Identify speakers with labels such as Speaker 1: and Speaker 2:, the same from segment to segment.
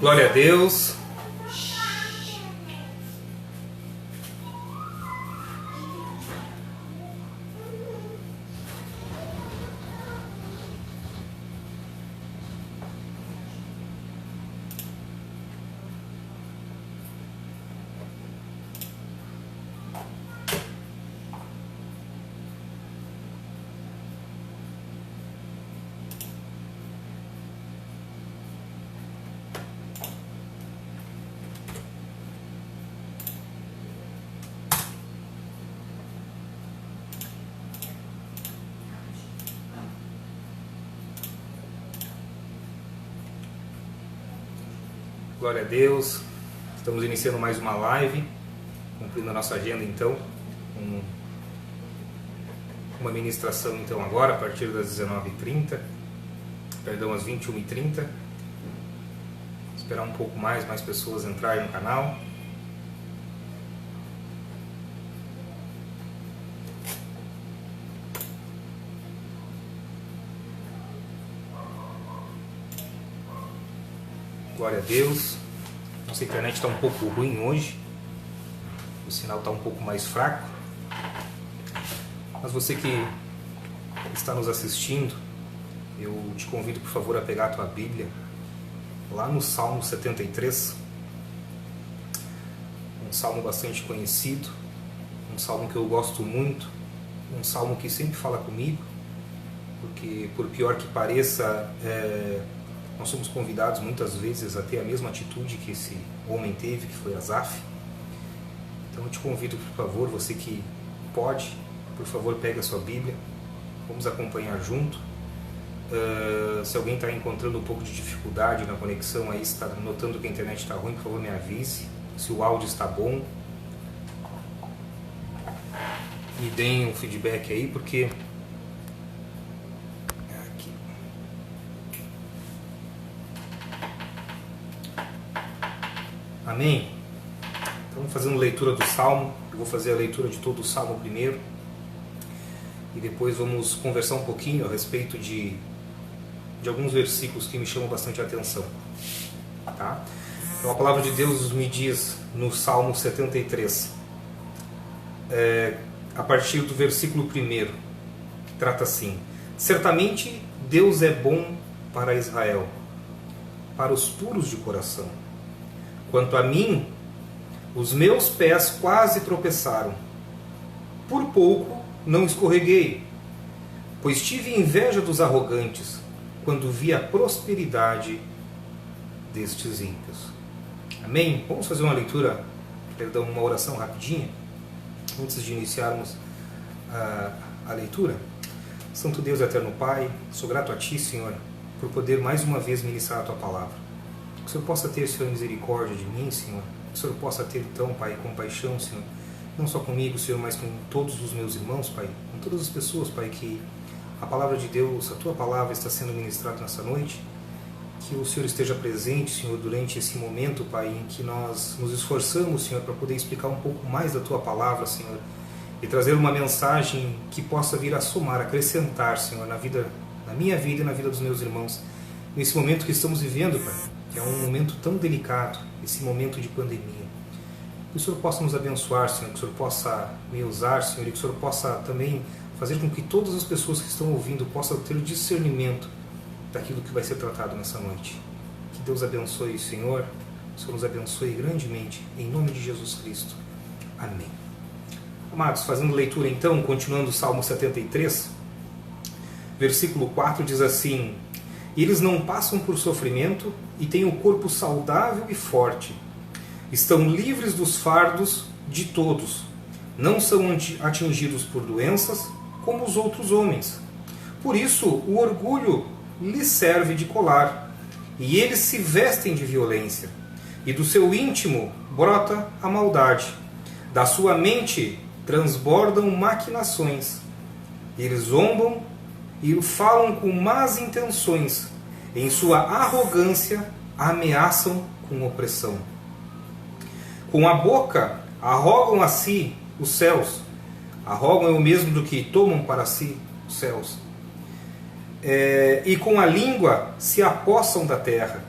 Speaker 1: Glória a Deus. Glória a Deus. Estamos iniciando mais uma live, cumprindo a nossa agenda então, uma ministração então agora a partir das 19h30, perdão, às 21h30. Esperar um pouco mais pessoas entrarem no canal. Glória a Deus. Nossa internet está um pouco ruim hoje. O sinal está um pouco mais fraco. Mas você que está nos assistindo, eu te convido por favor a pegar a tua Bíblia lá no Salmo 73. Um salmo bastante conhecido, um salmo que eu gosto muito, um salmo que sempre fala comigo, porque por pior que pareça, nós somos convidados muitas vezes a ter a mesma atitude que esse homem teve, que foi Asaf. Então eu te convido, por favor, você que pode, por favor, pegue a sua Bíblia, vamos acompanhar junto. Se alguém está encontrando um pouco de dificuldade na conexão, aí está notando que a internet está ruim, por favor, me avise. Se o áudio está bom, me deem um feedback aí, porque amém? Então, fazendo leitura do Salmo, eu vou fazer a leitura de todo o Salmo primeiro e depois vamos conversar um pouquinho a respeito de alguns versículos que me chamam bastante a atenção. Tá? Então, a palavra de Deus me diz no Salmo 73, a partir do versículo 1, que trata assim: certamente Deus é bom para Israel, para os puros de coração. Quanto a mim, os meus pés quase tropeçaram. Por pouco não escorreguei, pois tive inveja dos arrogantes, quando vi a prosperidade destes ímpios. Amém? Vamos fazer uma leitura, uma oração rapidinha, antes de iniciarmos a leitura. Santo Deus, eterno Pai, sou grato a Ti, Senhor, por poder mais uma vez ministrar a Tua palavra. Que o Senhor possa ter, Senhor, misericórdia de mim, Senhor. Que o Senhor possa ter, então, Pai, compaixão, Senhor. Não só comigo, Senhor, mas com todos os meus irmãos, Pai. Com todas as pessoas, Pai, que a palavra de Deus, a Tua palavra está sendo ministrada nessa noite. Que o Senhor esteja presente, Senhor, durante esse momento, Pai, em que nós nos esforçamos, Senhor, para poder explicar um pouco mais da Tua palavra, Senhor. E trazer uma mensagem que possa vir a somar, acrescentar, Senhor, na minha vida e na vida dos meus irmãos. Nesse momento que estamos vivendo, Pai, que é um momento tão delicado, esse momento de pandemia. Que o Senhor possa nos abençoar, Senhor, que o Senhor possa me usar, Senhor, e que o Senhor possa também fazer com que todas as pessoas que estão ouvindo possam ter o discernimento daquilo que vai ser tratado nessa noite. Que Deus abençoe, Senhor, que o Senhor nos abençoe grandemente, em nome de Jesus Cristo. Amém. Amados, fazendo leitura então, continuando o Salmo 73, versículo 4 diz assim: eles não passam por sofrimento e têm o corpo saudável e forte. Estão livres dos fardos de todos. Não são atingidos por doenças como os outros homens. Por isso, o orgulho lhes serve de colar, e eles se vestem de violência. E do seu íntimo brota a maldade. Da sua mente transbordam maquinações. Eles zombam e falam com más intenções. Em sua arrogância, ameaçam com opressão. Com a boca, arrogam a si os céus. Arrogam é o mesmo do que tomam para si os céus. E com a língua se apossam da terra.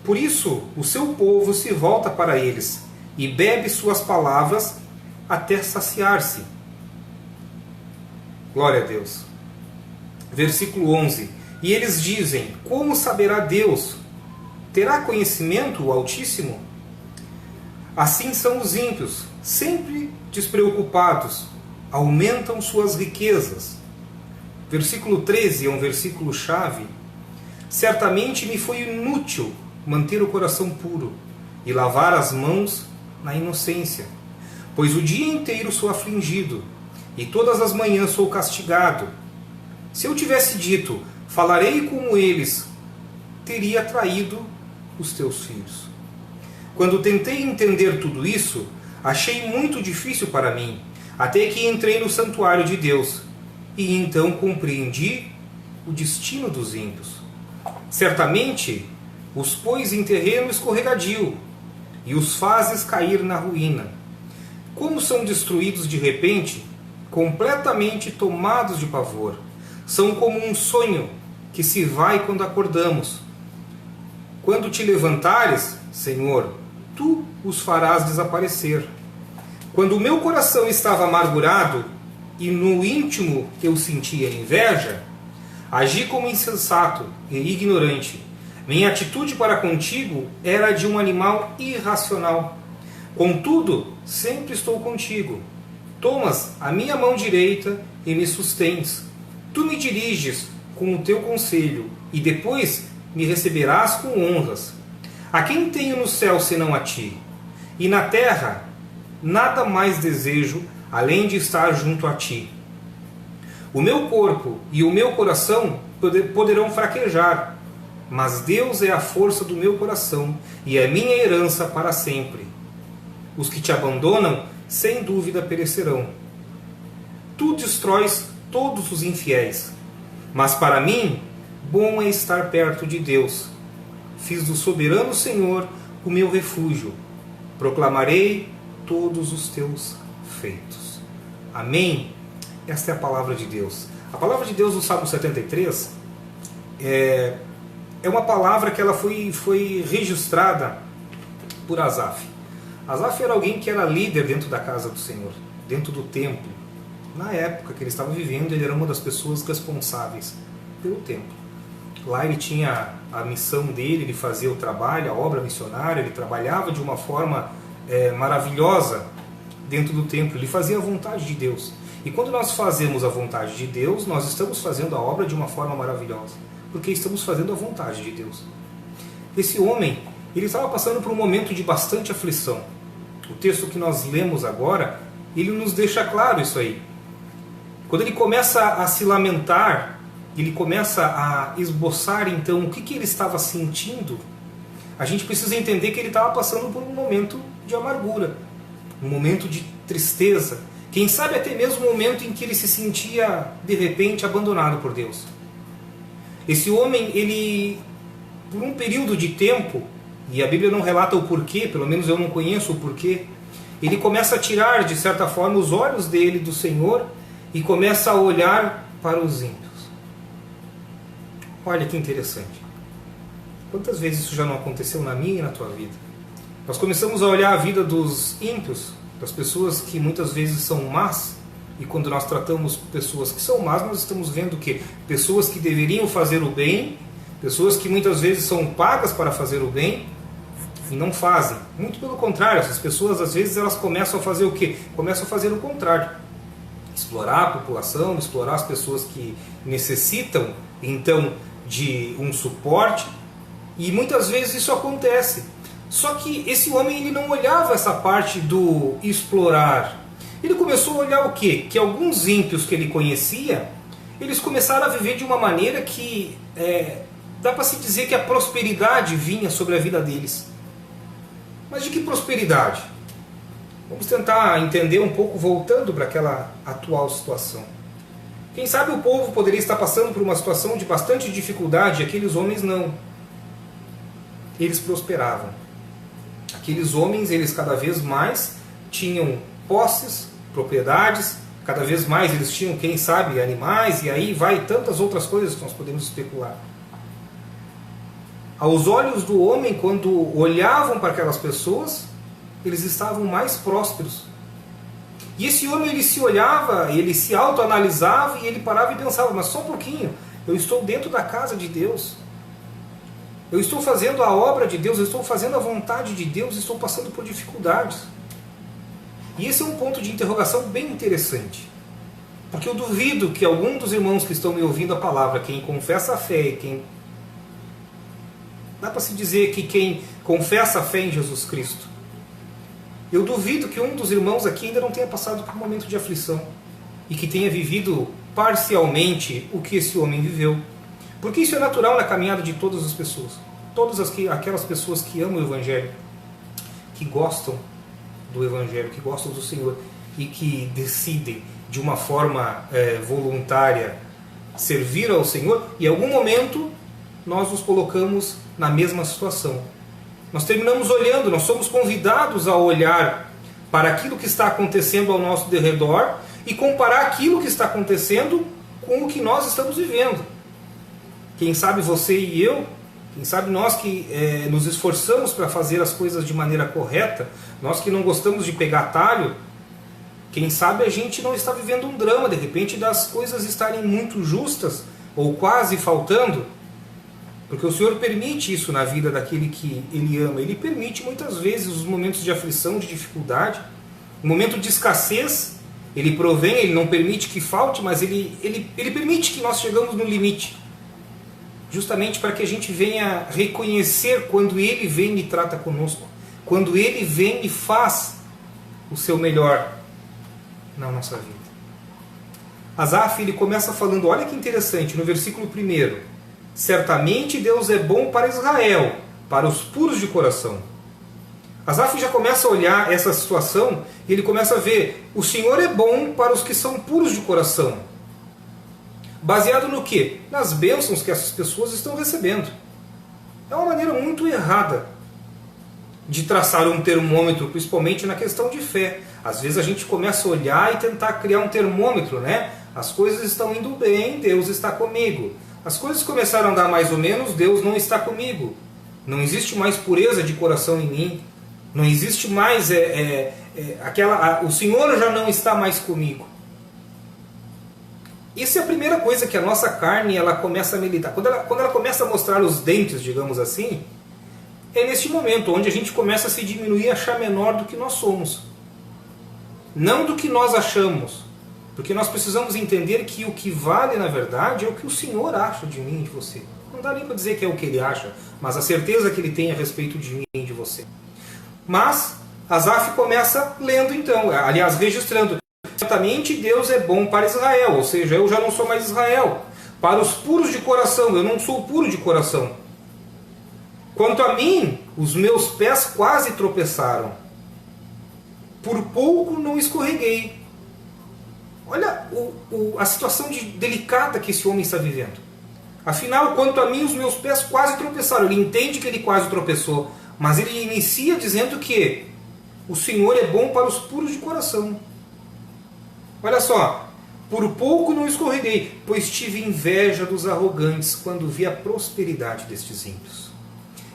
Speaker 1: Por isso, o seu povo se volta para eles e bebe suas palavras até saciar-se. Glória a Deus. Versículo 11. E eles dizem: como saberá Deus? Terá conhecimento o Altíssimo? Assim são os ímpios, sempre despreocupados, aumentam suas riquezas. Versículo 13 é um versículo chave. Certamente me foi inútil manter o coração puro e lavar as mãos na inocência, pois o dia inteiro sou afligido e todas as manhãs sou castigado. Se eu tivesse dito: falarei como eles, teria traído os teus filhos. Quando tentei entender tudo isso, achei muito difícil para mim, até que entrei no santuário de Deus, e então compreendi o destino dos ímpios. Certamente os pôs em terreno escorregadio, e os fazes cair na ruína. Como são destruídos de repente, completamente tomados de pavor. São como um sonho que se vai quando acordamos. Quando te levantares, Senhor, tu os farás desaparecer. Quando o meu coração estava amargurado e no íntimo eu sentia inveja, agi como insensato e ignorante. Minha atitude para contigo era de um animal irracional. Contudo, sempre estou contigo. Tomas a minha mão direita e me sustens. Tu me diriges com o teu conselho e depois me receberás com honras. A quem tenho no céu senão a ti? E na terra nada mais desejo além de estar junto a ti. O meu corpo e o meu coração poderão fraquejar, mas Deus é a força do meu coração e é minha herança para sempre. Os que te abandonam, sem dúvida, perecerão. Tu destróis todos os infiéis, mas para mim, bom é estar perto de Deus. Fiz do soberano Senhor o meu refúgio. Proclamarei todos os teus feitos. Amém? Esta é a palavra de Deus. A palavra de Deus do Salmo 73 é uma palavra que ela foi registrada por Asaf. Asaf era alguém que era líder dentro da casa do Senhor, dentro do templo. Na época que ele estava vivendo, ele era uma das pessoas responsáveis pelo templo. Lá ele tinha a missão dele, ele fazia o trabalho, a obra missionária, ele trabalhava de uma forma maravilhosa dentro do templo, ele fazia a vontade de Deus. E quando nós fazemos a vontade de Deus, nós estamos fazendo a obra de uma forma maravilhosa, porque estamos fazendo a vontade de Deus. Esse homem, ele estava passando por um momento de bastante aflição. O texto que nós lemos agora, ele nos deixa claro isso aí. Quando ele começa a se lamentar, ele começa a esboçar então o que ele estava sentindo, a gente precisa entender que ele estava passando por um momento de amargura, um momento de tristeza, quem sabe até mesmo um momento em que ele se sentia de repente abandonado por Deus. Esse homem, ele, por um período de tempo, e a Bíblia não relata o porquê, pelo menos eu não conheço o porquê, ele começa a tirar de certa forma os olhos dele do Senhor e começa a olhar para os ímpios. Olha que interessante. Quantas vezes isso já não aconteceu na minha e na tua vida? Nós começamos a olhar a vida dos ímpios, das pessoas que muitas vezes são más, e quando nós tratamos pessoas que são más, nós estamos vendo que pessoas que deveriam fazer o bem, pessoas que muitas vezes são pagas para fazer o bem, e não fazem. Muito pelo contrário, essas pessoas às vezes elas começam a fazer o quê? Começam a fazer o contrário. Explorar a população, explorar as pessoas que necessitam então de um suporte, e muitas vezes isso acontece. Só que esse homem ele não olhava essa parte do explorar. Ele começou a olhar o quê? Que alguns ímpios que ele conhecia, eles começaram a viver de uma maneira que dá para se dizer que a prosperidade vinha sobre a vida deles. Mas de que prosperidade? Vamos tentar entender um pouco voltando para aquela atual situação. Quem sabe o povo poderia estar passando por uma situação de bastante dificuldade, aqueles homens não. Eles prosperavam. Aqueles homens, eles cada vez mais tinham posses, propriedades, cada vez mais eles tinham, quem sabe, animais, e aí vai tantas outras coisas que nós podemos especular. Aos olhos do homem, quando olhavam para aquelas pessoas, eles estavam mais prósperos. E esse homem, ele se olhava, ele se autoanalisava e ele parava e pensava, mas só um pouquinho, eu estou dentro da casa de Deus. Eu estou fazendo a obra de Deus, eu estou fazendo a vontade de Deus, estou passando por dificuldades. E esse é um ponto de interrogação bem interessante. Porque eu duvido que algum dos irmãos que estão me ouvindo a palavra, quem confessa a fé, dá para se dizer que quem confessa a fé em Jesus Cristo, eu duvido que um dos irmãos aqui ainda não tenha passado por um momento de aflição e que tenha vivido parcialmente o que esse homem viveu. Porque isso é natural na caminhada de todas as pessoas. Aquelas pessoas que amam o Evangelho, que gostam do Evangelho, que gostam do Senhor e que decidem de uma forma voluntária servir ao Senhor, e em algum momento nós nos colocamos na mesma situação. Nós terminamos olhando, nós somos convidados a olhar para aquilo que está acontecendo ao nosso derredor e comparar aquilo que está acontecendo com o que nós estamos vivendo. Quem sabe você e eu, quem sabe nós que nos esforçamos para fazer as coisas de maneira correta, nós que não gostamos de pegar atalho, quem sabe a gente não está vivendo um drama, de repente, das coisas estarem muito justas ou quase faltando, porque o Senhor permite isso na vida daquele que Ele ama. Ele permite muitas vezes os momentos de aflição, de dificuldade, o momento de escassez. Ele provém, Ele não permite que falte, mas Ele permite que nós chegamos no limite, justamente para que a gente venha reconhecer quando Ele vem e trata conosco, quando Ele vem e faz o seu melhor na nossa vida. Asaf, ele começa falando, olha que interessante, no versículo 1, certamente Deus é bom para Israel, para os puros de coração. Asaf já começa a olhar essa situação e ele começa a ver, o Senhor é bom para os que são puros de coração. Baseado no quê? Nas bênçãos que essas pessoas estão recebendo. É uma maneira muito errada de traçar um termômetro, principalmente na questão de fé. Às vezes a gente começa a olhar e tentar criar um termômetro, né? As coisas estão indo bem, Deus está comigo. As coisas começaram a andar mais ou menos, Deus não está comigo. Não existe mais pureza de coração em mim. Não existe mais o Senhor já não está mais comigo. Isso é a primeira coisa que a nossa carne ela começa a militar. Quando ela começa a mostrar os dentes, digamos assim, é neste momento onde a gente começa a se diminuir e achar menor do que nós somos. Não do que nós achamos. Porque nós precisamos entender que o que vale na verdade é o que o Senhor acha de mim e de você. Não dá nem para dizer que é o que Ele acha, mas a certeza que Ele tem a respeito de mim e de você. Mas Asaf começa lendo então, aliás, registrando. Certamente Deus é bom para Israel, ou seja, eu já não sou mais Israel. Para os puros de coração, eu não sou puro de coração. Quanto a mim, os meus pés quase tropeçaram. Por pouco não escorreguei. Olha a situação delicada que esse homem está vivendo. Afinal, quanto a mim, os meus pés quase tropeçaram. Ele entende que ele quase tropeçou, mas ele inicia dizendo que o Senhor é bom para os puros de coração. Olha só, por pouco não escorreguei, pois tive inveja dos arrogantes quando vi a prosperidade destes ímpios.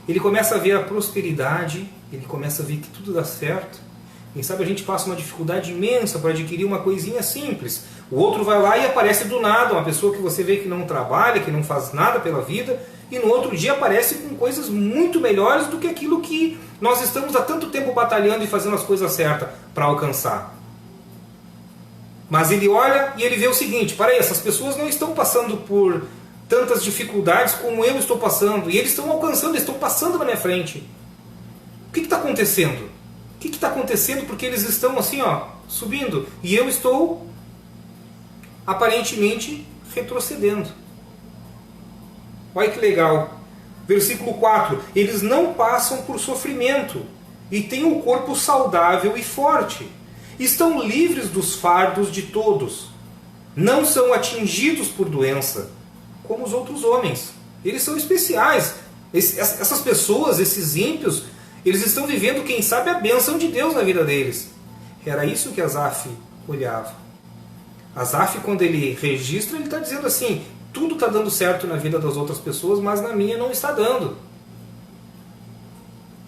Speaker 1: Ele começa a ver a prosperidade, ele começa a ver que tudo dá certo. Quem sabe a gente passa uma dificuldade imensa para adquirir uma coisinha simples. O outro vai lá e aparece do nada, uma pessoa que você vê que não trabalha, que não faz nada pela vida, e no outro dia aparece com coisas muito melhores do que aquilo que nós estamos há tanto tempo batalhando e fazendo as coisas certas para alcançar. Mas ele olha e ele vê o seguinte, peraí, essas pessoas não estão passando por tantas dificuldades como eu estou passando, e eles estão alcançando, eles estão passando na minha frente. O que está acontecendo? O que está acontecendo porque eles estão assim, subindo, e eu estou aparentemente retrocedendo. Olha que legal. Versículo 4. Eles não passam por sofrimento e têm um corpo saudável e forte. Estão livres dos fardos de todos. Não são atingidos por doença, como os outros homens. Eles são especiais. Essas pessoas, esses ímpios, eles estão vivendo, quem sabe, a bênção de Deus na vida deles. Era isso que Asaf olhava. Asaf, quando ele registra, ele está dizendo assim, tudo está dando certo na vida das outras pessoas, mas na minha não está dando.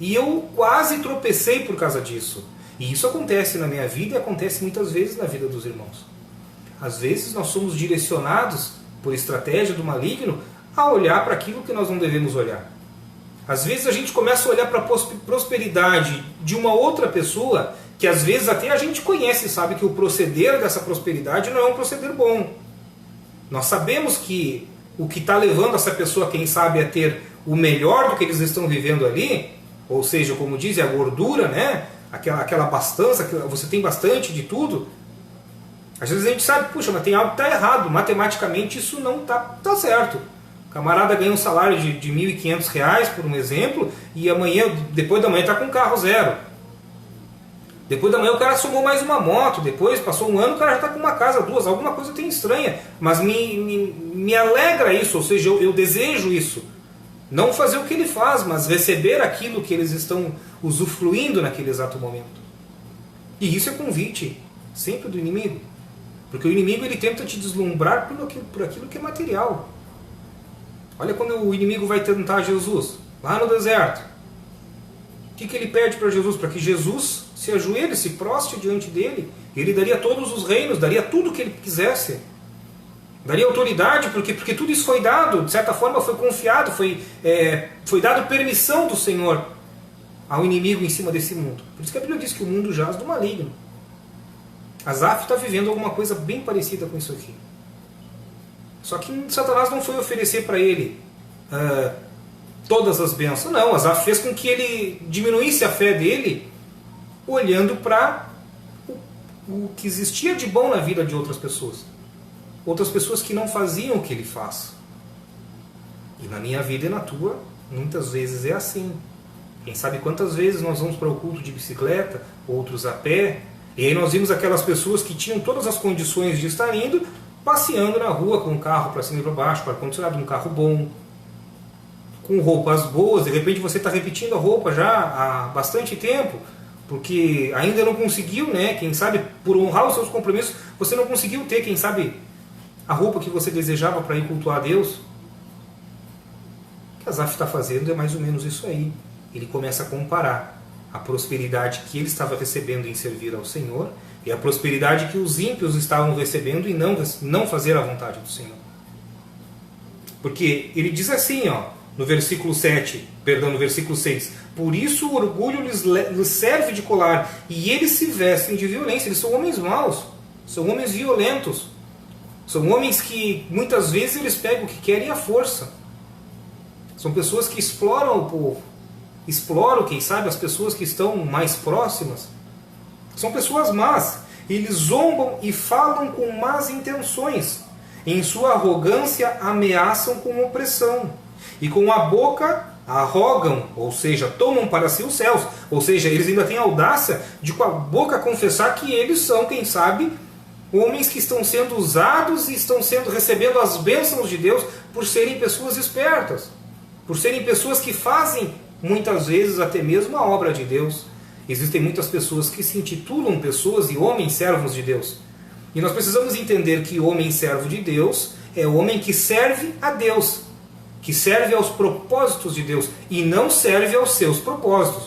Speaker 1: E eu quase tropecei por causa disso. E isso acontece na minha vida e acontece muitas vezes na vida dos irmãos. Às vezes nós somos direcionados por estratégia do maligno a olhar para aquilo que nós não devemos olhar. Às vezes a gente começa a olhar para a prosperidade de uma outra pessoa que às vezes até a gente conhece e sabe que o proceder dessa prosperidade não é um proceder bom. Nós sabemos que o que está levando essa pessoa, quem sabe, a ter o melhor do que eles estão vivendo ali, ou seja, como dizem, a gordura, né? Aquela abastança, você tem bastante de tudo. Às vezes a gente sabe, puxa, mas tem algo que está errado, matematicamente isso não está certo. O camarada ganha um salário de R$ 1.500, por um exemplo, e amanhã, depois da manhã está com um carro zero. Depois da manhã o cara somou mais uma moto, depois passou um ano o cara já está com uma casa, duas, alguma coisa tem estranha. Mas me alegra isso, ou seja, eu desejo isso. Não fazer o que ele faz, mas receber aquilo que eles estão usufruindo naquele exato momento. E isso é convite, sempre do inimigo. Porque o inimigo ele tenta te deslumbrar por aquilo que é material. Olha quando o inimigo vai tentar Jesus, lá no deserto. O que ele pede para Jesus? Para que Jesus se ajoelhe, se proste diante dele. Ele daria todos os reinos, daria tudo o que ele quisesse. Daria autoridade, porque tudo isso foi dado, de certa forma foi confiado, foi dado permissão do Senhor ao inimigo em cima desse mundo. Por isso que a Bíblia diz que o mundo jaz do maligno. Asaf está vivendo alguma coisa bem parecida com isso aqui. Só que Satanás não foi oferecer para ele todas as bênçãos. Não, Asaf fez com que ele diminuísse a fé dele, olhando para o que existia de bom na vida de outras pessoas. Outras pessoas que não faziam o que ele faz. E na minha vida e na tua, muitas vezes é assim. Quem sabe quantas vezes nós vamos para o culto de bicicleta, outros a pé, e aí nós vimos aquelas pessoas que tinham todas as condições de estar indo, passeando na rua com um carro para cima e para baixo, com ar-condicionado, um carro bom, com roupas boas. De repente você está repetindo a roupa já há bastante tempo, porque ainda não conseguiu, né? Quem sabe, por honrar os seus compromissos, você não conseguiu ter, quem sabe, a roupa que você desejava para ir cultuar a Deus. O que Asaf está fazendo é mais ou menos isso aí. Ele começa a comparar a prosperidade que ele estava recebendo em servir ao Senhor e a prosperidade que os ímpios estavam recebendo em não fazer a vontade do Senhor. Porque ele diz assim, no versículo 6, por isso o orgulho lhes serve de colar e eles se vestem de violência. Eles são homens maus, são homens violentos, são homens que muitas vezes eles pegam o que querem à força. São pessoas que exploram o povo, exploram, quem sabe, as pessoas que estão mais próximas. São pessoas más. Eles zombam e falam com más intenções. Em sua arrogância ameaçam com opressão. E com a boca arrogam, ou seja, tomam para si os céus. Ou seja, eles ainda têm a audácia de com a boca confessar que eles são, quem sabe, homens que estão sendo usados e estão recebendo as bênçãos de Deus por serem pessoas espertas. Por serem pessoas que fazem, muitas vezes, até mesmo a obra de Deus. Existem muitas pessoas que se intitulam pessoas e homens servos de Deus. E nós precisamos entender que homem servo de Deus é o homem que serve a Deus, que serve aos propósitos de Deus e não serve aos seus propósitos.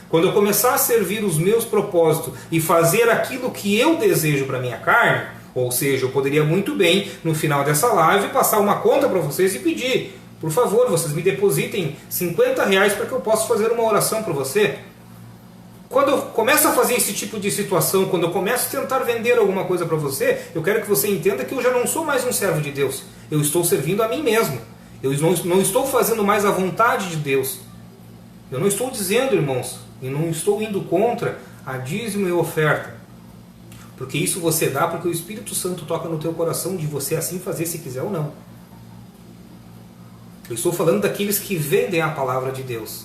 Speaker 1: Quando eu começar a servir os meus propósitos e fazer aquilo que eu desejo para a minha carne, ou seja, eu poderia muito bem, no final dessa live, passar uma conta para vocês e pedir: por favor, vocês me depositem R$50 para que eu possa fazer uma oração para você. Quando eu começo a fazer esse tipo de situação, quando eu começo a tentar vender alguma coisa para você, eu quero que você entenda que eu já não sou mais um servo de Deus. Eu estou servindo a mim mesmo. Eu não estou fazendo mais a vontade de Deus. Eu não estou dizendo, irmãos, e não estou indo contra a dízimo e oferta. Porque isso você dá porque o Espírito Santo toca no teu coração de você assim fazer se quiser ou não. Eu estou falando daqueles que vendem a palavra de Deus.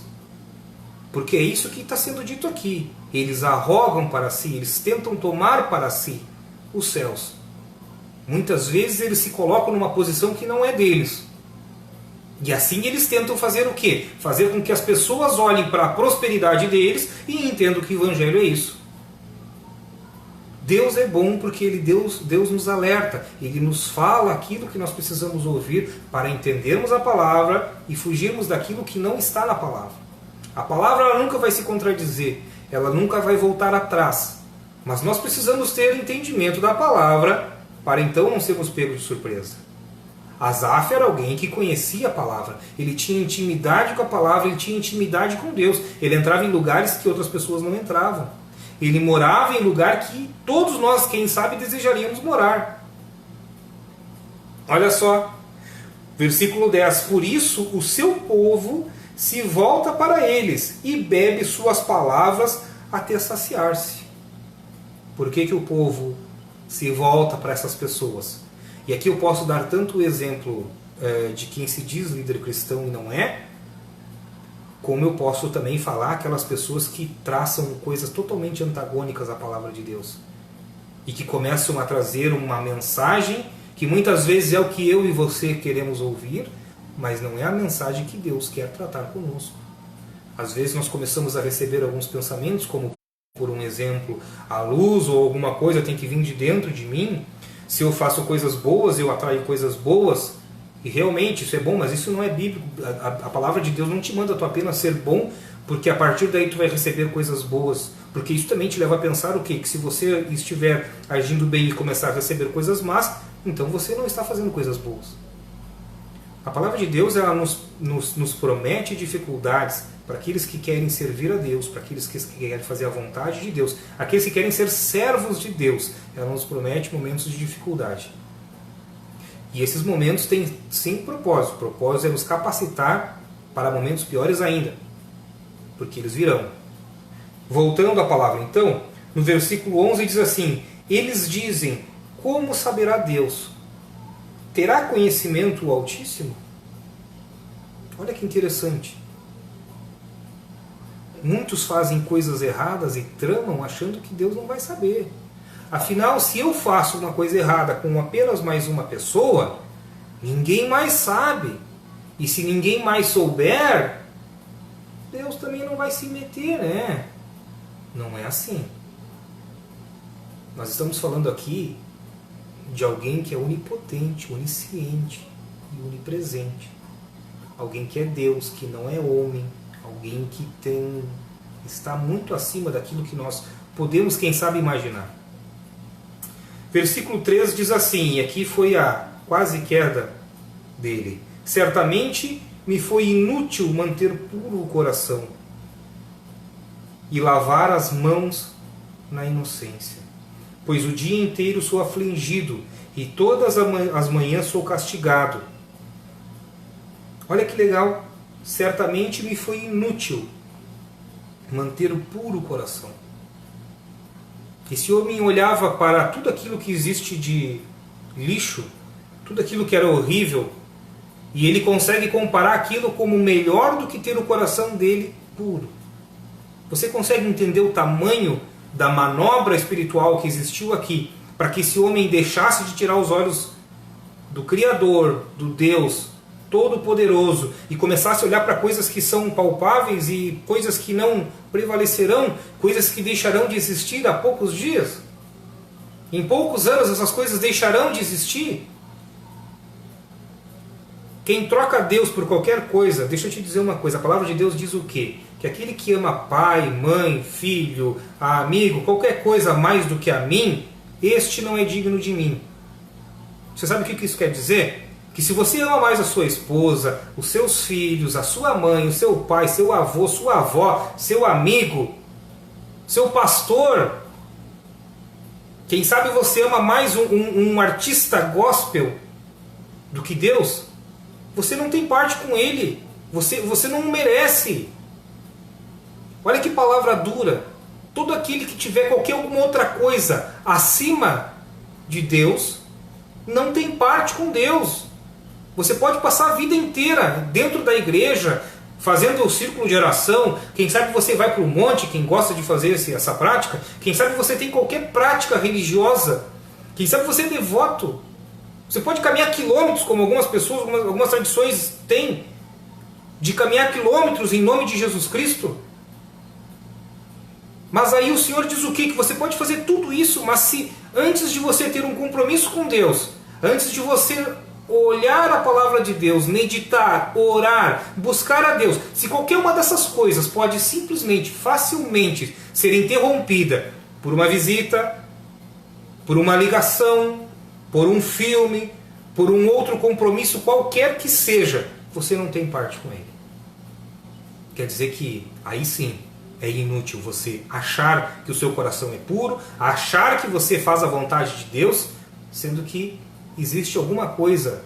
Speaker 1: Porque é isso que está sendo dito aqui. Eles arrogam para si, eles tentam tomar para si os céus. Muitas vezes eles se colocam numa posição que não é deles. E assim eles tentam fazer o quê? Fazer com que as pessoas olhem para a prosperidade deles e entendam que o Evangelho é isso. Deus é bom porque Deus nos alerta, Ele nos fala aquilo que nós precisamos ouvir para entendermos a palavra e fugirmos daquilo que não está na palavra. A palavra ela nunca vai se contradizer, ela nunca vai voltar atrás. Mas nós precisamos ter entendimento da palavra para então não sermos pegos de surpresa. Asaf era alguém que conhecia a palavra, ele tinha intimidade com a palavra, ele tinha intimidade com Deus, ele entrava em lugares que outras pessoas não entravam. Ele morava em lugar que todos nós, quem sabe, desejaríamos morar. Olha só, versículo 10: por isso o seu povo se volta para eles e bebe suas palavras até saciar-se. Por que o povo se volta para essas pessoas? E aqui eu posso dar tanto o exemplo de quem se diz líder cristão e não é, como eu posso também falar aquelas pessoas que traçam coisas totalmente antagônicas à palavra de Deus. E que começam a trazer uma mensagem que muitas vezes é o que eu e você queremos ouvir, mas não é a mensagem que Deus quer tratar conosco. Às vezes nós começamos a receber alguns pensamentos, como por um exemplo, a luz ou alguma coisa tem que vir de dentro de mim. Se eu faço coisas boas, eu atraio coisas boas. E realmente isso é bom, mas isso não é bíblico. A palavra de Deus não te manda tu apenas ser bom, porque a partir daí tu vai receber coisas boas. Porque isso também te leva a pensar o quê? Que se você estiver agindo bem e começar a receber coisas más, então você não está fazendo coisas boas. A palavra de Deus ela nos promete dificuldades para aqueles que querem servir a Deus, para aqueles que querem fazer a vontade de Deus, aqueles que querem ser servos de Deus. Ela nos promete momentos de dificuldade. E esses momentos têm sim propósito. O propósito é nos capacitar para momentos piores ainda, porque eles virão. Voltando à palavra, então, no versículo 11 diz assim: eles dizem, como saberá Deus? Terá conhecimento o Altíssimo? Olha que interessante. Muitos fazem coisas erradas e tramam achando que Deus não vai saber. Afinal, se eu faço uma coisa errada com apenas mais uma pessoa, ninguém mais sabe. E se ninguém mais souber, Deus também não vai se meter, né? Não é assim. Nós estamos falando aqui de alguém que é onipotente, onisciente e onipresente. Alguém que é Deus, que não é homem. Alguém que está muito acima daquilo que nós podemos, quem sabe, imaginar. Versículo 3 diz assim, e aqui foi a quase queda dele: certamente me foi inútil manter puro o coração e lavar as mãos na inocência, pois o dia inteiro sou afligido e todas as manhãs sou castigado. Olha que legal. Certamente me foi inútil manter o puro coração. Esse homem olhava para tudo aquilo que existe de lixo, tudo aquilo que era horrível, e ele consegue comparar aquilo como melhor do que ter o coração dele puro. Você consegue entender o tamanho da manobra espiritual que existiu aqui para que esse homem deixasse de tirar os olhos do Criador, do Deus Todo-Poderoso, e começasse a olhar para coisas que são palpáveis e coisas que não prevalecerão, coisas que deixarão de existir há poucos dias? Em poucos anos essas coisas deixarão de existir. Quem troca Deus por qualquer coisa, deixa eu te dizer uma coisa, a palavra de Deus diz o quê? Que aquele que ama pai, mãe, filho, amigo, qualquer coisa mais do que a mim, este não é digno de mim. Você sabe o que isso quer dizer? Que se você ama mais a sua esposa, os seus filhos, a sua mãe, o seu pai, seu avô, sua avó, seu amigo, seu pastor, quem sabe você ama mais um artista gospel do que Deus, você não tem parte com ele, você não merece. Olha que palavra dura. Todo aquele que tiver qualquer alguma outra coisa acima de Deus, não tem parte com Deus. Você pode passar a vida inteira dentro da igreja, fazendo o círculo de oração. Quem sabe você vai para o monte, quem gosta de fazer essa prática. Quem sabe você tem qualquer prática religiosa. Quem sabe você é devoto. Você pode caminhar quilômetros, como algumas pessoas, algumas tradições têm, de caminhar quilômetros em nome de Jesus Cristo. Mas aí o Senhor diz o quê? Que você pode fazer tudo isso, mas se antes de você ter um compromisso com Deus, antes de você olhar a palavra de Deus, meditar, orar, buscar a Deus, se qualquer uma dessas coisas pode simplesmente, facilmente ser interrompida por uma visita, por uma ligação, por um filme, por um outro compromisso qualquer que seja, você não tem parte com ele. Quer dizer que aí sim é inútil você achar que o seu coração é puro, achar que você faz a vontade de Deus, sendo que existe alguma coisa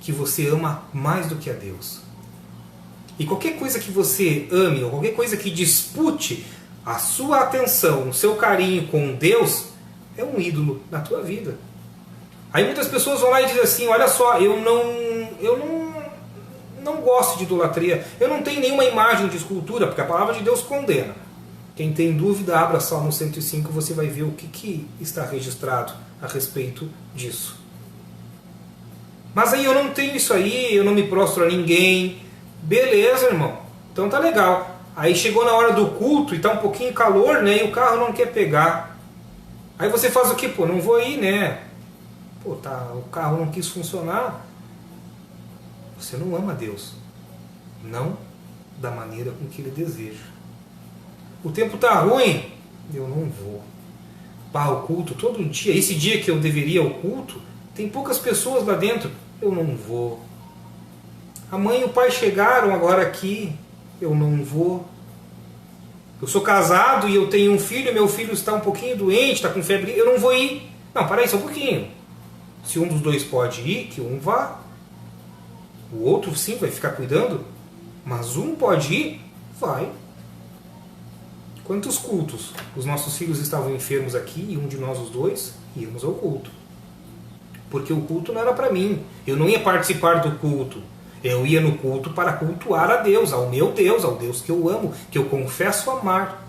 Speaker 1: que você ama mais do que a Deus. E qualquer coisa que você ame, ou qualquer coisa que dispute a sua atenção, o seu carinho com Deus, é um ídolo na tua vida. Aí muitas pessoas vão lá e dizem assim, olha só, eu não gosto de idolatria, eu não tenho nenhuma imagem de escultura, porque a palavra de Deus condena. Quem tem dúvida, abra Salmo 105, você vai ver o que está registrado a respeito disso. Mas aí eu não tenho isso aí, eu não me prostro a ninguém. Beleza, irmão, então tá legal. Aí chegou na hora do culto e tá um pouquinho calor, né, e o carro não quer pegar. Aí você faz o quê? Pô, não vou ir, né? Pô, tá, o carro não quis funcionar. Você não ama Deus. Não da maneira com que Ele deseja. O tempo tá ruim. Eu não vou. Pá, o culto todo dia. Esse dia que eu deveria ao culto, tem poucas pessoas lá dentro. Eu não vou. A mãe e o pai chegaram agora aqui. Eu não vou. Eu sou casado e eu tenho um filho. Meu filho está um pouquinho doente, está com febre. Eu não vou ir. Não, para aí só um pouquinho. Se um dos dois pode ir, que um vá. O outro sim vai ficar cuidando, mas um pode ir, vai. Quantos cultos os nossos filhos estavam enfermos aqui e um de nós os dois íamos ao culto? Porque o culto não era para mim. Eu não ia participar do culto. Eu ia no culto para cultuar a Deus, ao meu Deus, ao Deus que eu amo, que eu confesso amar.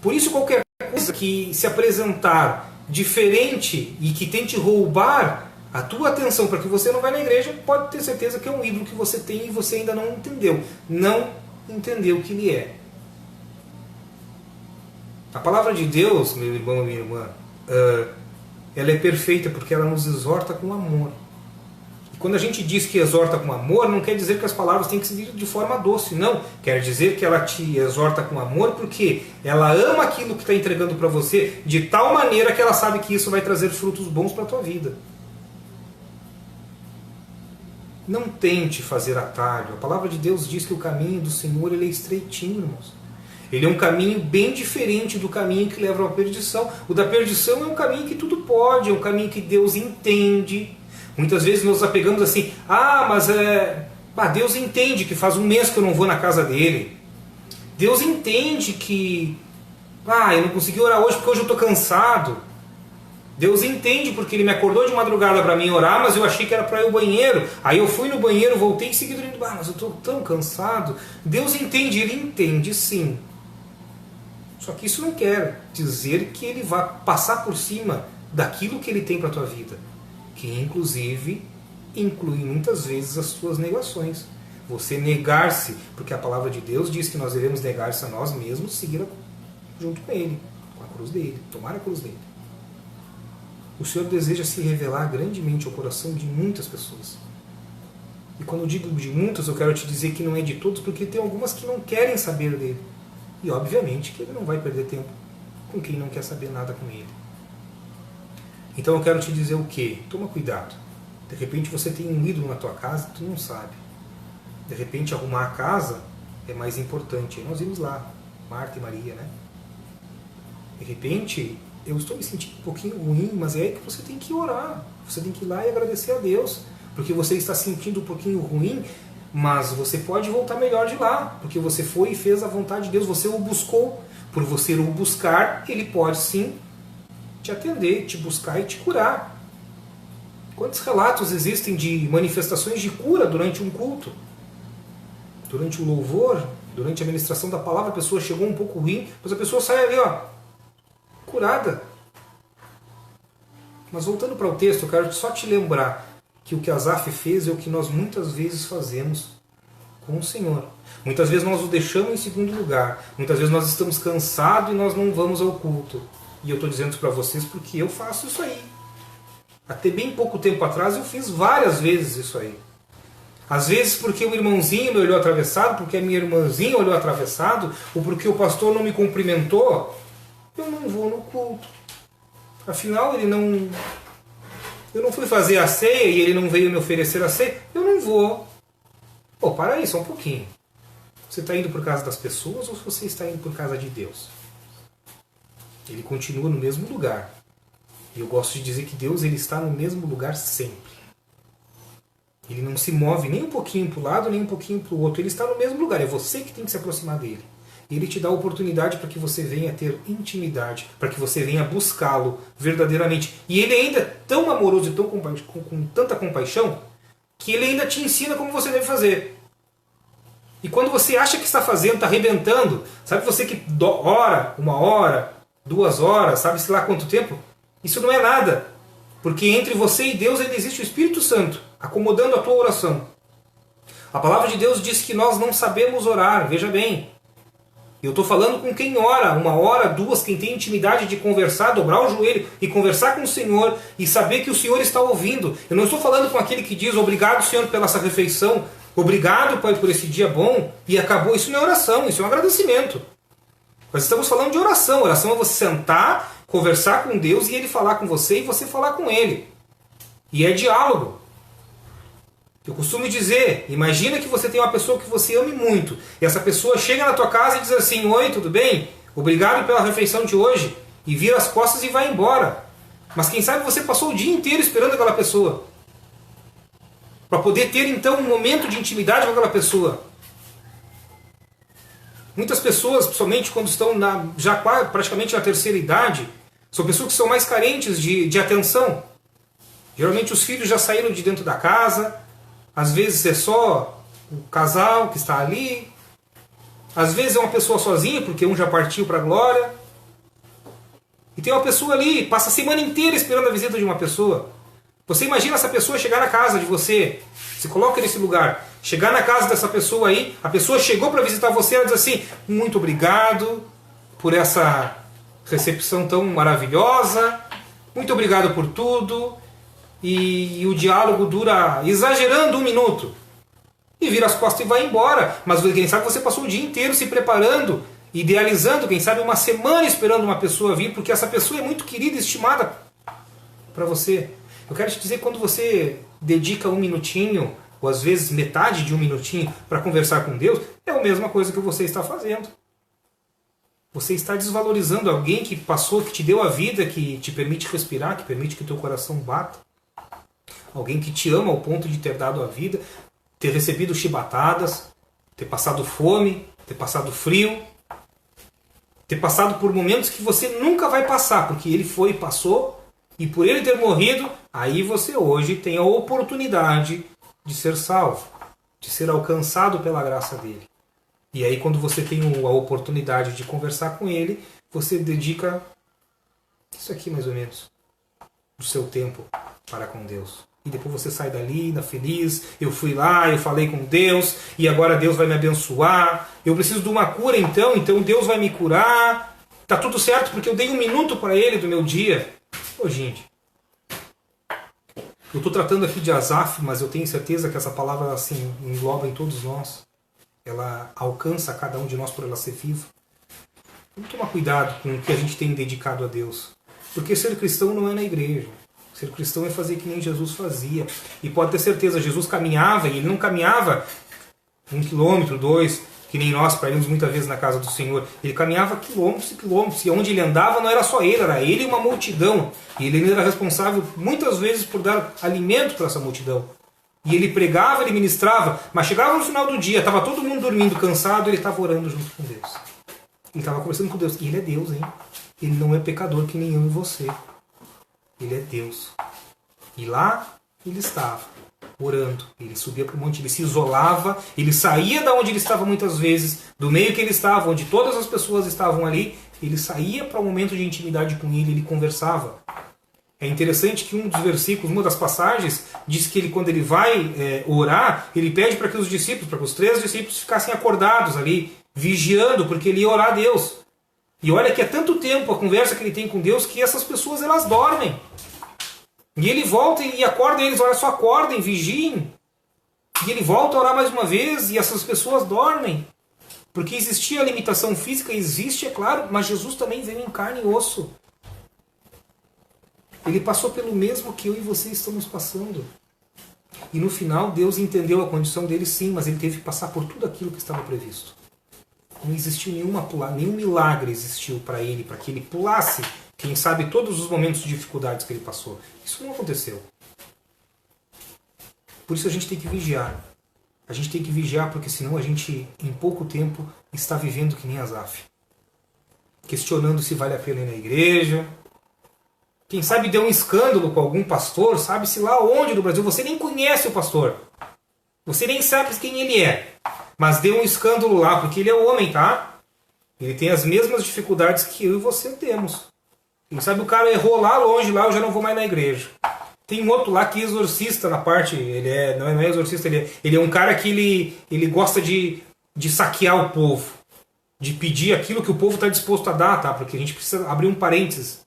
Speaker 1: Por isso qualquer coisa que se apresentar diferente e que tente roubar a tua atenção para que você não vá na igreja, pode ter certeza que é um ídolo que você tem e você ainda não entendeu. Não entendeu o que ele é. A palavra de Deus, meu irmão e minha irmã, ela é perfeita porque ela nos exorta com amor. E quando a gente diz que exorta com amor, não quer dizer que as palavras têm que ser ditas de forma doce, não. Quer dizer que ela te exorta com amor porque ela ama aquilo que está entregando para você de tal maneira que ela sabe que isso vai trazer frutos bons para a tua vida. Não tente fazer atalho. A palavra de Deus diz que o caminho do Senhor ele é estreitinho, irmãos. Ele é um caminho bem diferente do caminho que leva à perdição. O da perdição é um caminho que tudo pode, é um caminho que Deus entende. Muitas vezes nós apegamos assim, mas Deus entende que faz um mês que eu não vou na casa dele. Deus entende que eu não consegui orar hoje porque hoje eu estou cansado. Deus entende porque Ele me acordou de madrugada para mim orar, mas eu achei que era para ir ao banheiro. Aí eu fui no banheiro, voltei em seguida e mas eu estou tão cansado. Deus entende, Ele entende sim. Só que isso não quer dizer que Ele vá passar por cima daquilo que Ele tem para a tua vida. Que inclusive inclui muitas vezes as tuas negações. Você negar-se, porque a palavra de Deus diz que nós devemos negar-se a nós mesmos, seguir junto com Ele, com a cruz dele, tomar a cruz dele. O Senhor deseja se revelar grandemente ao coração de muitas pessoas. E quando eu digo de muitas, eu quero te dizer que não é de todos, porque tem algumas que não querem saber dele. E obviamente que ele não vai perder tempo com quem não quer saber nada com ele. Então eu quero te dizer o quê? Toma cuidado. De repente você tem um ídolo na tua casa e tu não sabe. De repente arrumar a casa é mais importante. Aí nós vimos lá, Marta e Maria, né? De repente eu estou me sentindo um pouquinho ruim, mas é aí que você tem que orar. Você tem que ir lá e agradecer a Deus. Porque você está se sentindo um pouquinho ruim, mas você pode voltar melhor de lá. Porque você foi e fez a vontade de Deus, você o buscou. Por você o buscar, Ele pode sim te atender, te buscar e te curar. Quantos relatos existem de manifestações de cura durante um culto? Durante o louvor, durante a ministração da palavra, a pessoa chegou um pouco ruim, mas a pessoa sai ali, curada. Mas voltando para o texto, eu quero só te lembrar que o que Asaf fez é o que nós muitas vezes fazemos com o Senhor. Muitas vezes nós o deixamos em segundo lugar. Muitas vezes nós estamos cansados e nós não vamos ao culto. E eu estou dizendo isso para vocês porque eu faço isso aí. Até bem pouco tempo atrás eu fiz várias vezes isso aí. Às vezes porque o irmãozinho me olhou atravessado, porque a minha irmãzinha olhou atravessado, ou porque o pastor não me cumprimentou, eu não vou no culto. Afinal, eu não fui fazer a ceia e ele não veio me oferecer a ceia, eu não vou. Pô, para aí só um pouquinho. Você está indo por causa das pessoas ou você está indo por causa de Deus? Ele continua no mesmo lugar. E eu gosto de dizer que Deus ele está no mesmo lugar sempre. Ele não se move nem um pouquinho para o lado, nem um pouquinho para o outro. Ele está no mesmo lugar. É você que tem que se aproximar dele. Ele te dá a oportunidade para que você venha ter intimidade, para que você venha buscá-lo verdadeiramente. E ele ainda é tão amoroso e tão com tanta compaixão que ele ainda te ensina como você deve fazer. E quando você acha que está fazendo, está arrebentando, sabe você que ora, 1 hora, 2 horas, sabe-se lá quanto tempo? Isso não é nada. Porque entre você e Deus ainda existe o Espírito Santo, acomodando a tua oração. A palavra de Deus diz que nós não sabemos orar, veja bem. Eu estou falando com quem ora, 1 hora, 2, quem tem intimidade de conversar, dobrar o joelho e conversar com o Senhor e saber que o Senhor está ouvindo. Eu não estou falando com aquele que diz obrigado, Senhor, pela essa refeição, obrigado, Pai, por esse dia bom e acabou. Isso não é oração, isso é um agradecimento. Nós estamos falando de oração. Oração é você sentar, conversar com Deus e Ele falar com você e você falar com Ele. E é diálogo. Eu costumo dizer, imagina que você tem uma pessoa que você ame muito, e essa pessoa chega na tua casa e diz assim, oi, tudo bem? Obrigado pela refeição de hoje, e vira as costas e vai embora. Mas quem sabe você passou o dia inteiro esperando aquela pessoa, para poder ter então um momento de intimidade com aquela pessoa. Muitas pessoas, principalmente quando estão já praticamente na terceira idade, são pessoas que são mais carentes de atenção. Geralmente os filhos já saíram de dentro da casa. Às vezes é só o casal que está ali. Às vezes é uma pessoa sozinha, porque um já partiu para a glória. E tem uma pessoa ali, passa a semana inteira esperando a visita de uma pessoa. Você imagina essa pessoa chegar na casa de você, se coloca nesse lugar, chegar na casa dessa pessoa aí, a pessoa chegou para visitar você, ela diz assim, muito obrigado por essa recepção tão maravilhosa, muito obrigado por tudo. E o diálogo dura, exagerando, 1 minuto. E vira as costas e vai embora. Mas quem sabe você passou o dia inteiro se preparando, idealizando, quem sabe 1 semana esperando uma pessoa vir, porque essa pessoa é muito querida e estimada para você. Eu quero te dizer, quando você dedica 1 minutinho, ou às vezes metade de 1 minutinho, para conversar com Deus, é a mesma coisa que você está fazendo. Você está desvalorizando alguém que passou, que te deu a vida, que te permite respirar, que permite que o teu coração bata. Alguém que te ama ao ponto de ter dado a vida, ter recebido chibatadas, ter passado fome, ter passado frio, ter passado por momentos que você nunca vai passar, porque ele foi e passou, e por ele ter morrido, aí você hoje tem a oportunidade de ser salvo, de ser alcançado pela graça dele. E aí quando você tem a oportunidade de conversar com ele, você dedica isso aqui mais ou menos, do seu tempo para com Deus. E depois você sai dali, feliz, eu fui lá, eu falei com Deus, e agora Deus vai me abençoar, eu preciso de uma cura então Deus vai me curar, tá tudo certo porque eu dei 1 minuto para Ele do meu dia. Ô gente, eu estou tratando aqui de Asaf, mas eu tenho certeza que essa palavra assim, engloba em todos nós, ela alcança a cada um de nós por ela ser viva. Vamos tomar cuidado com o que a gente tem dedicado a Deus, porque ser cristão não é na igreja. Ser cristão é fazer que nem Jesus fazia. E pode ter certeza, Jesus caminhava, e ele não caminhava 1 quilômetro, 2, que nem nós, para irmos muitas vezes na casa do Senhor. Ele caminhava quilômetros e quilômetros, e onde ele andava não era só ele, era ele e uma multidão. E ele era responsável muitas vezes por dar alimento para essa multidão. E ele pregava, ele ministrava, mas chegava no final do dia, estava todo mundo dormindo, cansado, ele estava orando junto com Deus. Ele estava conversando com Deus. E ele é Deus, hein? Ele não é pecador que nem eu e você. Ele é Deus. E lá ele estava, orando. Ele subia para o monte, ele se isolava, ele saía da onde ele estava muitas vezes, do meio que ele estava, onde todas as pessoas estavam ali, ele saía para um momento de intimidade com ele conversava. É interessante que um dos versículos, uma das passagens, diz que ele, quando ele vai orar, ele pede para que os discípulos, para que os 3 discípulos ficassem acordados ali, vigiando, porque ele ia orar a Deus. E olha que é tanto tempo a conversa que ele tem com Deus que essas pessoas elas dormem. E ele volta e acorda eles, olha só, acordem, vigiem. E ele volta a orar mais uma vez e essas pessoas dormem. Porque existia a limitação física, existe, é claro, mas Jesus também veio em carne e osso. Ele passou pelo mesmo que eu e você estamos passando. E no final Deus entendeu a condição dele, sim, mas ele teve que passar por tudo aquilo que estava previsto. Não existiu nenhum milagre existiu para ele, para que ele pulasse, quem sabe, todos os momentos de dificuldades que ele passou. Isso não aconteceu. Por isso a gente tem que vigiar. A gente tem que vigiar porque senão a gente, em pouco tempo, está vivendo que nem Asaf. Questionando se vale a pena ir na igreja. Quem sabe deu um escândalo com algum pastor, sabe-se lá onde do Brasil. Você nem conhece o pastor. Você nem sabe quem ele é. Mas deu um escândalo lá, porque ele é homem, tá? Ele tem as mesmas dificuldades que eu e você temos. Quem sabe o cara errou lá longe, lá eu já não vou mais na igreja. Tem um outro lá que é exorcista na parte, não é exorcista, ele é um cara que ele gosta de saquear o povo. De pedir aquilo que o povo está disposto a dar, tá? Porque a gente precisa abrir um parênteses.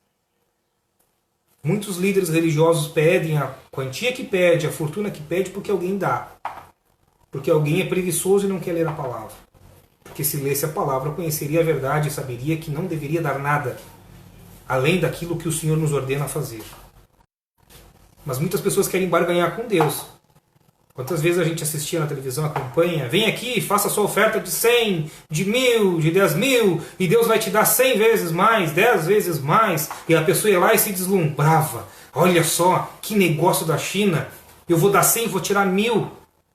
Speaker 1: Muitos líderes religiosos pedem a quantia que pede, a fortuna que pede, porque alguém dá. Porque alguém é preguiçoso e não quer ler a palavra. Porque se lesse a palavra, conheceria a verdade e saberia que não deveria dar nada, além daquilo que o Senhor nos ordena a fazer. Mas muitas pessoas querem barganhar com Deus. Quantas vezes a gente assistia na televisão a campanha, vem aqui, faça a sua oferta de 100, de 1000, de 10.000, e Deus vai te dar 100 vezes mais, 10 vezes mais, e a pessoa ia lá e se deslumbrava. Olha só, que negócio da China, eu vou dar 100 e vou tirar 1000.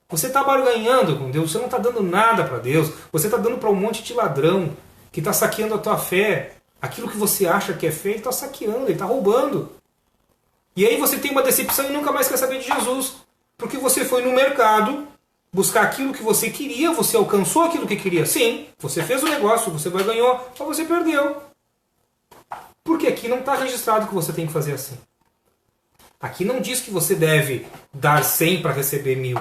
Speaker 1: Você está barganhando com Deus, você não está dando nada para Deus, você está dando para um monte de ladrão que está saqueando a tua fé. Aquilo que você acha que é fé, ele está saqueando, ele está roubando. E aí você tem uma decepção e nunca mais quer saber de Jesus. Porque você foi no mercado buscar aquilo que você queria, você alcançou aquilo que queria. Sim, você fez o negócio, você ganhou, mas você perdeu. Porque aqui não está registrado que você tem que fazer assim. Aqui não diz que você deve dar 100 para receber 1000.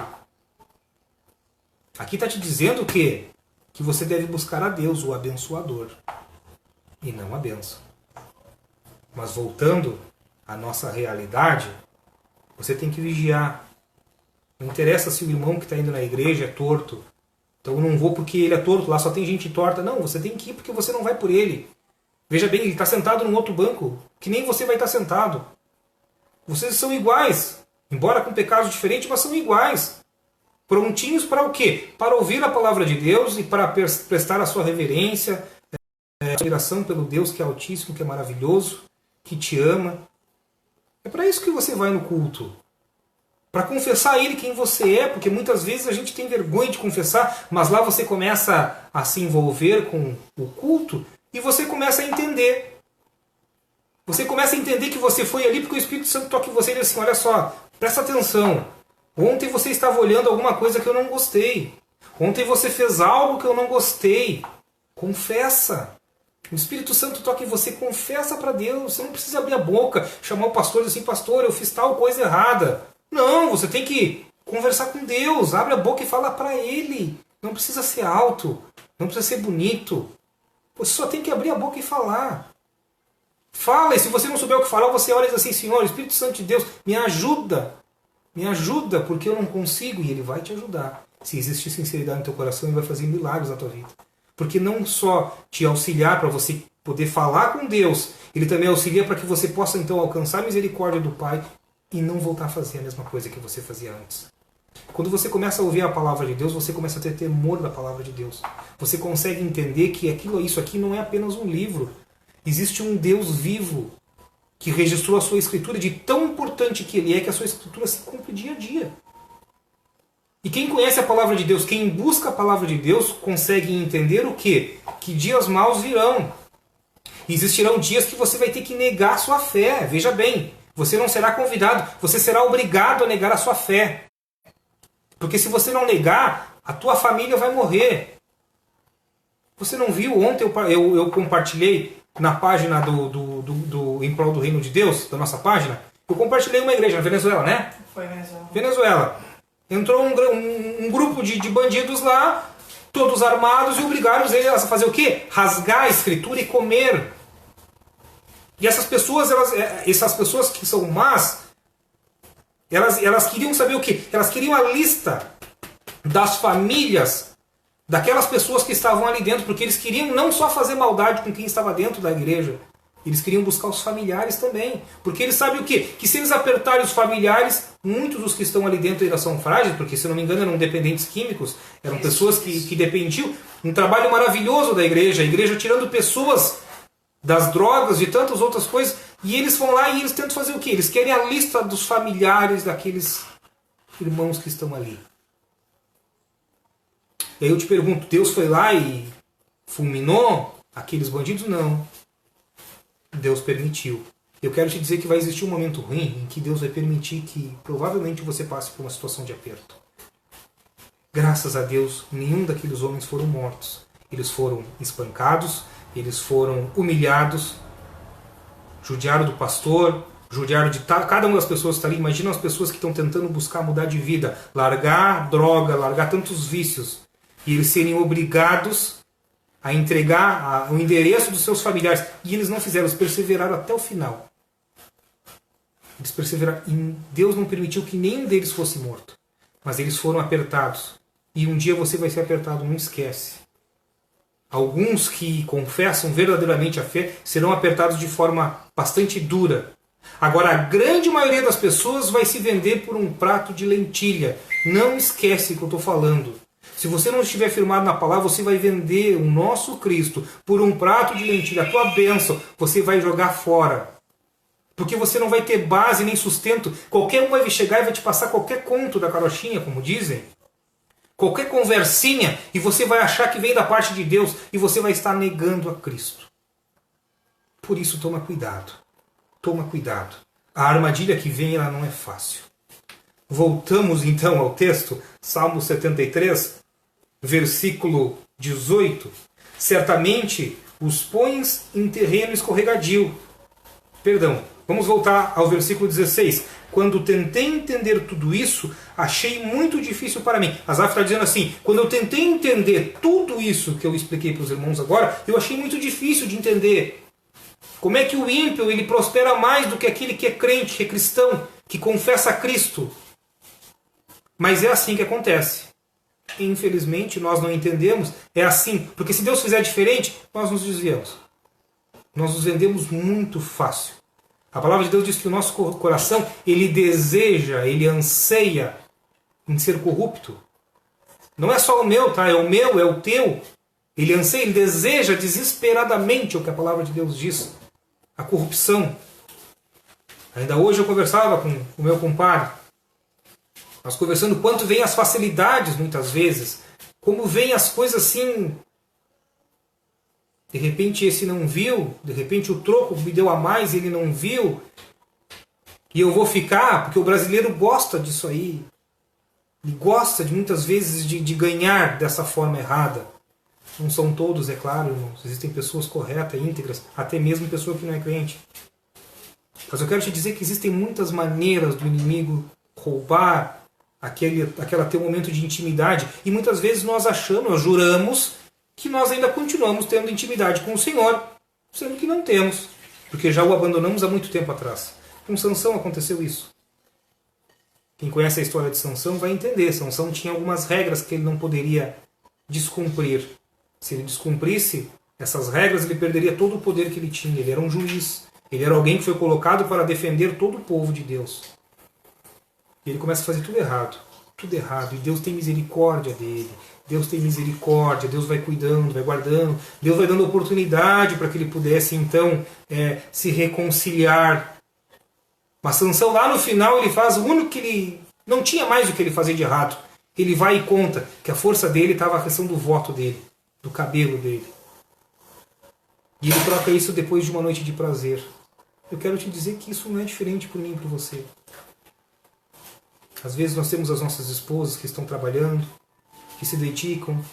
Speaker 1: Aqui está te dizendo o quê? Que você deve buscar a Deus, o abençoador, e não a bênção. Mas voltando à nossa realidade, você tem que vigiar. Não interessa se o irmão que está indo na igreja é torto. Então eu não vou porque ele é torto, lá só tem gente torta. Não, você tem que ir porque você não vai por ele. Veja bem, ele está sentado num outro banco, que nem você vai estar sentado. Vocês são iguais, embora com pecados diferentes, mas são iguais. Prontinhos para o quê? Para ouvir a palavra de Deus e para prestar a sua reverência, a admiração pelo Deus que é altíssimo, que é maravilhoso, que te ama. É para isso que você vai no culto. Para confessar a Ele quem você é, porque muitas vezes a gente tem vergonha de confessar, mas lá você começa a se envolver com o culto e você começa a entender. Você começa a entender que você foi ali porque o Espírito Santo toca em você e diz assim, olha só, presta atenção. Ontem você estava olhando alguma coisa que eu não gostei. Ontem você fez algo que eu não gostei. Confessa. O Espírito Santo toca em você, confessa para Deus. Você não precisa abrir a boca, chamar o pastor e dizer assim, pastor, eu fiz tal coisa errada. Não, você tem que conversar com Deus. Abre a boca e fala para Ele. Não precisa ser alto, não precisa ser bonito. Você só tem que abrir a boca e falar. Fala, e se você não souber o que falar, você olha e diz assim, Senhor, Espírito Santo de Deus, me ajuda. Me ajuda, porque eu não consigo, e Ele vai te ajudar. Se existir sinceridade no teu coração, Ele vai fazer milagres na tua vida. Porque não só te auxiliar para você poder falar com Deus, Ele também auxilia para que você possa então alcançar a misericórdia do Pai e não voltar a fazer a mesma coisa que você fazia antes. Quando você começa a ouvir a palavra de Deus, você começa a ter temor da palavra de Deus. Você consegue entender que isso aqui não é apenas um livro. Existe um Deus vivo que registrou a sua escritura de tão importante que Ele é que a sua escritura se cumpre dia a dia. E quem conhece a palavra de Deus, quem busca a palavra de Deus, consegue entender o quê? Que dias maus virão. Existirão dias que você vai ter que negar a sua fé. Veja bem, você não será convidado, você será obrigado a negar a sua fé. Porque se você não negar, a tua família vai morrer. Você não viu? Ontem eu compartilhei na página do Em Prol do Reino de Deus, da nossa página, eu compartilhei uma igreja na Venezuela, né?
Speaker 2: Foi Venezuela.
Speaker 1: Venezuela. Entrou um grupo de bandidos lá, todos armados, e obrigaram eles a fazer o quê? Rasgar a escritura e comer. E essas pessoas que são más, Elas queriam saber o quê? Elas queriam a lista das famílias daquelas pessoas que estavam ali dentro, porque eles queriam não só fazer maldade com quem estava dentro da igreja, eles queriam buscar os familiares também. Porque eles sabem o quê? Que se eles apertarem os familiares, muitos dos que estão ali dentro ainda são frágeis, porque se não me engano eram dependentes químicos, eram pessoas que dependiam. Um trabalho maravilhoso da igreja, a igreja tirando pessoas das drogas, de tantas outras coisas, e eles vão lá e eles tentam fazer o quê? Eles querem a lista dos familiares daqueles irmãos que estão ali. E aí eu te pergunto, Deus foi lá e fulminou aqueles bandidos? Não. Deus permitiu. Eu quero te dizer que vai existir um momento ruim em que Deus vai permitir que provavelmente você passe por uma situação de aperto. Graças a Deus, nenhum daqueles homens foram mortos. Eles foram espancados, eles foram humilhados, judiaram do pastor, judiaram de cada uma das pessoas que está ali. Imagina as pessoas que estão tentando buscar mudar de vida, largar droga, largar tantos vícios, e eles serem obrigados a entregar o endereço dos seus familiares. E eles não fizeram, eles perseveraram até o final. Eles perseveraram. E Deus não permitiu que nenhum deles fosse morto. Mas eles foram apertados. E um dia você vai ser apertado, não esquece. Alguns que confessam verdadeiramente a fé serão apertados de forma bastante dura. Agora, a grande maioria das pessoas vai se vender por um prato de lentilha. Não esquece o que eu estou falando. Se você não estiver firmado na palavra, você vai vender o nosso Cristo por um prato de lentilha. A tua bênção você vai jogar fora. Porque você não vai ter base nem sustento. Qualquer um vai chegar e vai te passar qualquer conto da carochinha, como dizem. Qualquer conversinha, e você vai achar que vem da parte de Deus, e você vai estar negando a Cristo. Por isso, toma cuidado. Toma cuidado. A armadilha que vem, ela não é fácil. Voltamos então ao texto, Salmo 73, versículo 18. Certamente os pões em terreno escorregadio. Perdão, vamos voltar ao versículo 16. Quando tentei entender tudo isso, achei muito difícil para mim. Asaf está dizendo assim, quando eu tentei entender tudo isso que eu expliquei para os irmãos agora, eu achei muito difícil de entender. Como é que o ímpio ele prospera mais do que aquele que é crente, que é cristão, que confessa a Cristo? Mas é assim que acontece. Infelizmente, nós não entendemos. É assim. Porque se Deus fizer diferente, nós nos desviamos. Nós nos vendemos muito fácil. A palavra de Deus diz que o nosso coração, ele deseja, ele anseia em ser corrupto. Não é só o meu, tá? É o meu, é o teu. Ele anseia, ele deseja desesperadamente o que a palavra de Deus diz. A corrupção. Ainda hoje eu conversava com o meu compadre. Nós conversando quanto vem as facilidades, muitas vezes. Como vem as coisas assim. De repente esse não viu. De repente o troco me deu a mais e ele não viu. E eu vou ficar, porque o brasileiro gosta disso aí. Ele gosta de muitas vezes de ganhar dessa forma errada. Não são todos, é claro, irmãos. Existem pessoas corretas, íntegras, até mesmo pessoa que não é crente. Mas eu quero te dizer que existem muitas maneiras do inimigo roubar aquela ter um momento de intimidade. E muitas vezes nós achamos, nós juramos que nós ainda continuamos tendo intimidade com o Senhor, sendo que não temos, porque já o abandonamos há muito tempo atrás. Com Sansão aconteceu isso. Quem conhece a história de Sansão vai entender. Sansão tinha algumas regras que ele não poderia descumprir. Se ele descumprisse essas regras, ele perderia todo o poder que ele tinha. Ele era um juiz. Ele era alguém que foi colocado para defender todo o povo de Deus. E ele começa a fazer tudo errado. Tudo errado. E Deus tem misericórdia dele. Deus tem misericórdia. Deus vai cuidando, vai guardando. Deus vai dando oportunidade para que ele pudesse, então, se reconciliar. Mas Sansão, lá no final, ele faz o único que ele... Não tinha mais o que ele fazer de errado. Ele vai e conta que a força dele estava a questão do voto dele. Do cabelo dele. E ele troca isso depois de uma noite de prazer. Eu quero te dizer que isso não é diferente por mim e por você. Às vezes nós temos as nossas esposas que estão trabalhando, que se dedicam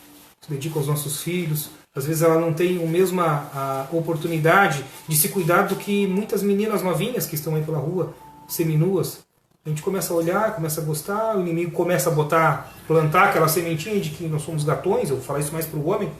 Speaker 1: aos nossos filhos. Às vezes ela não tem a mesma oportunidade de se cuidar do que muitas meninas novinhas que estão aí pela rua, seminuas. A gente começa a olhar, começa a gostar, o inimigo começa a plantar aquela sementinha de que nós somos gatões. Eu vou falar isso mais para o homem.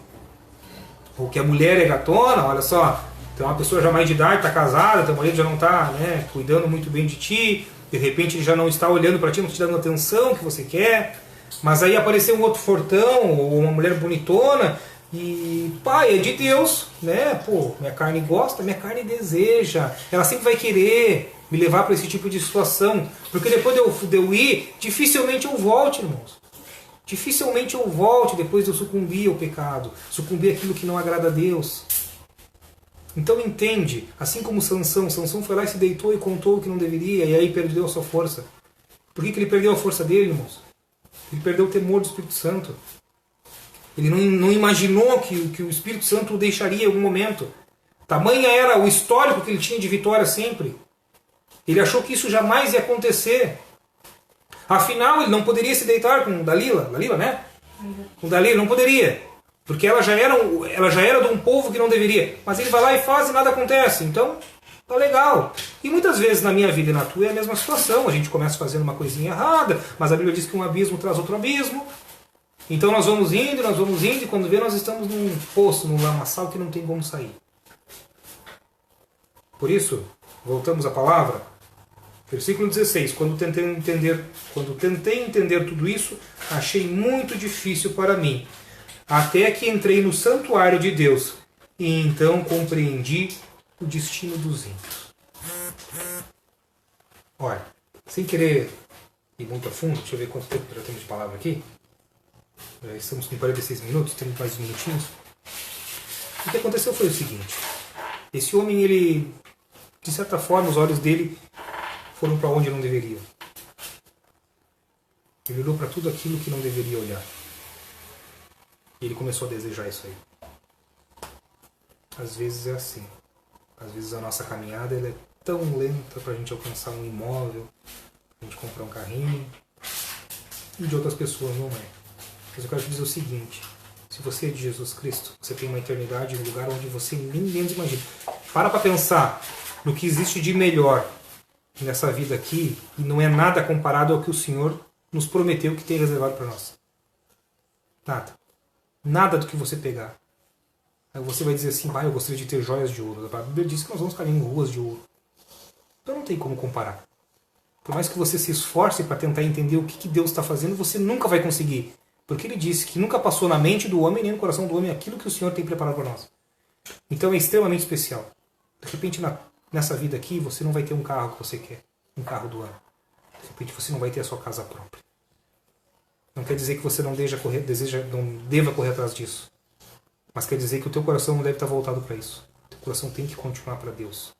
Speaker 1: Ou que a mulher é gatona, olha só, tem uma pessoa já mais de idade, está casada, teu marido já não está cuidando muito bem de ti, De repente ele já não está olhando para ti, não te dando a atenção que você quer. Mas aí apareceu um outro fortão, ou uma mulher bonitona, e pai, é de Deus, né? Pô, minha carne gosta, minha carne deseja. Ela sempre vai querer me levar para esse tipo de situação. Porque depois de eu ir, dificilmente eu volte, irmãos. Dificilmente eu volte depois de eu sucumbir ao pecado, sucumbir àquilo que não agrada a Deus. Então entende, assim como Sansão foi lá e se deitou e contou o que não deveria, e aí perdeu a sua força. Por que ele perdeu a força dele, irmãos? Ele perdeu o temor do Espírito Santo. Ele não imaginou que o Espírito Santo o deixaria em algum momento. Tamanha era o histórico que ele tinha de vitória sempre. Ele achou que isso jamais ia acontecer. Afinal, ele não poderia se deitar com Dalila, né? Com Dalila, não poderia. Porque ela já era de um povo que não deveria. Mas ele vai lá e faz e nada acontece. Então, tá legal. E muitas vezes na minha vida e na tua é a mesma situação. A gente começa fazendo uma coisinha errada, mas a Bíblia diz que um abismo traz outro abismo. Então nós vamos indo, e quando vê nós estamos num poço, num lamaçal que não tem como sair. Por isso, voltamos à palavra. Versículo 16. Quando tentei entender tudo isso, achei muito difícil para mim. Até que entrei no santuário de Deus e então compreendi o destino dos ímpios. Olha, sem querer ir muito a fundo, deixa eu ver quanto tempo já temos de palavra aqui. Já estamos com 46 minutos, temos mais uns minutinhos. O que aconteceu foi o seguinte. Esse homem, ele, de certa forma, os olhos dele foram para onde não deveriam. Ele olhou para tudo aquilo que não deveria olhar. E ele começou a desejar isso aí. Às vezes é assim. Às vezes a nossa caminhada ela é tão lenta para a gente alcançar um imóvel, para a gente comprar um carrinho, e de outras pessoas não é. Mas eu quero te dizer o seguinte: se você é de Jesus Cristo, você tem uma eternidade no lugar onde você nem menos imagina. Para pensar no que existe de melhor nessa vida aqui, e não é nada comparado ao que o Senhor nos prometeu que tem reservado para nós. Nada. Nada do que você pegar. Aí você vai dizer assim, eu gostaria de ter joias de ouro. A Bíblia diz que nós vamos caminhar em ruas de ouro. Então não tem como comparar. Por mais que você se esforce para tentar entender o que Deus está fazendo, você nunca vai conseguir. Porque ele disse que nunca passou na mente do homem nem no coração do homem aquilo que o Senhor tem preparado para nós. Então é extremamente especial. De repente, nessa vida aqui, você não vai ter um carro que você quer. Um carro do ano. De repente, você não vai ter a sua casa própria. Não quer dizer que você não deva correr atrás disso. Mas quer dizer que o teu coração não deve estar voltado para isso. O teu coração tem que continuar para Deus.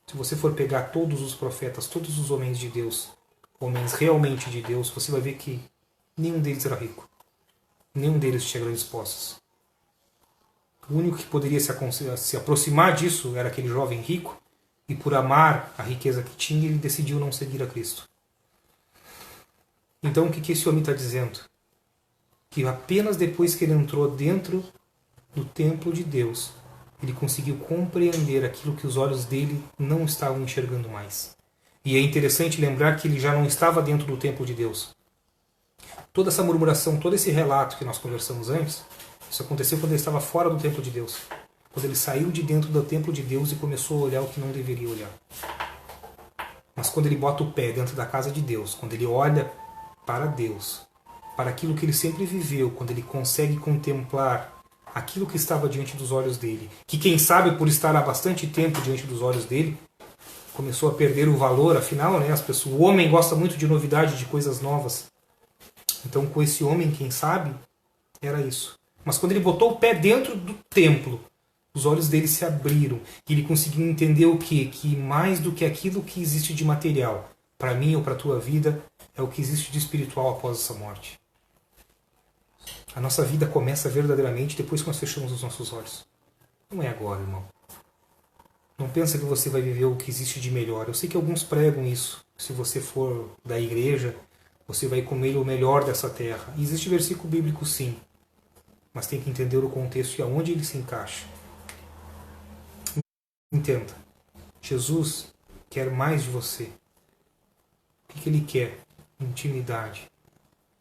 Speaker 1: Se você for pegar todos os profetas, todos os homens de Deus, homens realmente de Deus, você vai ver que nenhum deles era rico. Nenhum deles tinha grandes posses. O único que poderia se aproximar disso era aquele jovem rico, e por amar a riqueza que tinha, ele decidiu não seguir a Cristo. Então o que esse homem está dizendo? Que apenas depois que ele entrou dentro do templo de Deus, ele conseguiu compreender aquilo que os olhos dele não estavam enxergando mais. E é interessante lembrar que ele já não estava dentro do templo de Deus. Toda essa murmuração, todo esse relato que nós conversamos antes, isso aconteceu quando ele estava fora do templo de Deus. Quando ele saiu de dentro do templo de Deus e começou a olhar o que não deveria olhar. Mas quando ele bota o pé dentro da casa de Deus, quando ele olha para Deus, para aquilo que ele sempre viveu, quando ele consegue contemplar aquilo que estava diante dos olhos dele, que quem sabe por estar há bastante tempo diante dos olhos dele, começou a perder o valor, afinal, né, o homem gosta muito de novidade, de coisas novas. Então com esse homem, quem sabe, era isso. Mas quando ele botou o pé dentro do templo, os olhos dele se abriram e ele conseguiu entender o quê? Que mais do que aquilo que existe de material, para mim ou para a tua vida, é o que existe de espiritual após essa morte. A nossa vida começa verdadeiramente depois que nós fechamos os nossos olhos. Não é agora, irmão. Não pensa que você vai viver o que existe de melhor. Eu sei que alguns pregam isso. Se você for da igreja, você vai comer o melhor dessa terra. E existe versículo bíblico, sim. Mas tem que entender o contexto e aonde ele se encaixa. Entenda. Jesus quer mais de você. O que ele quer? Intimidade.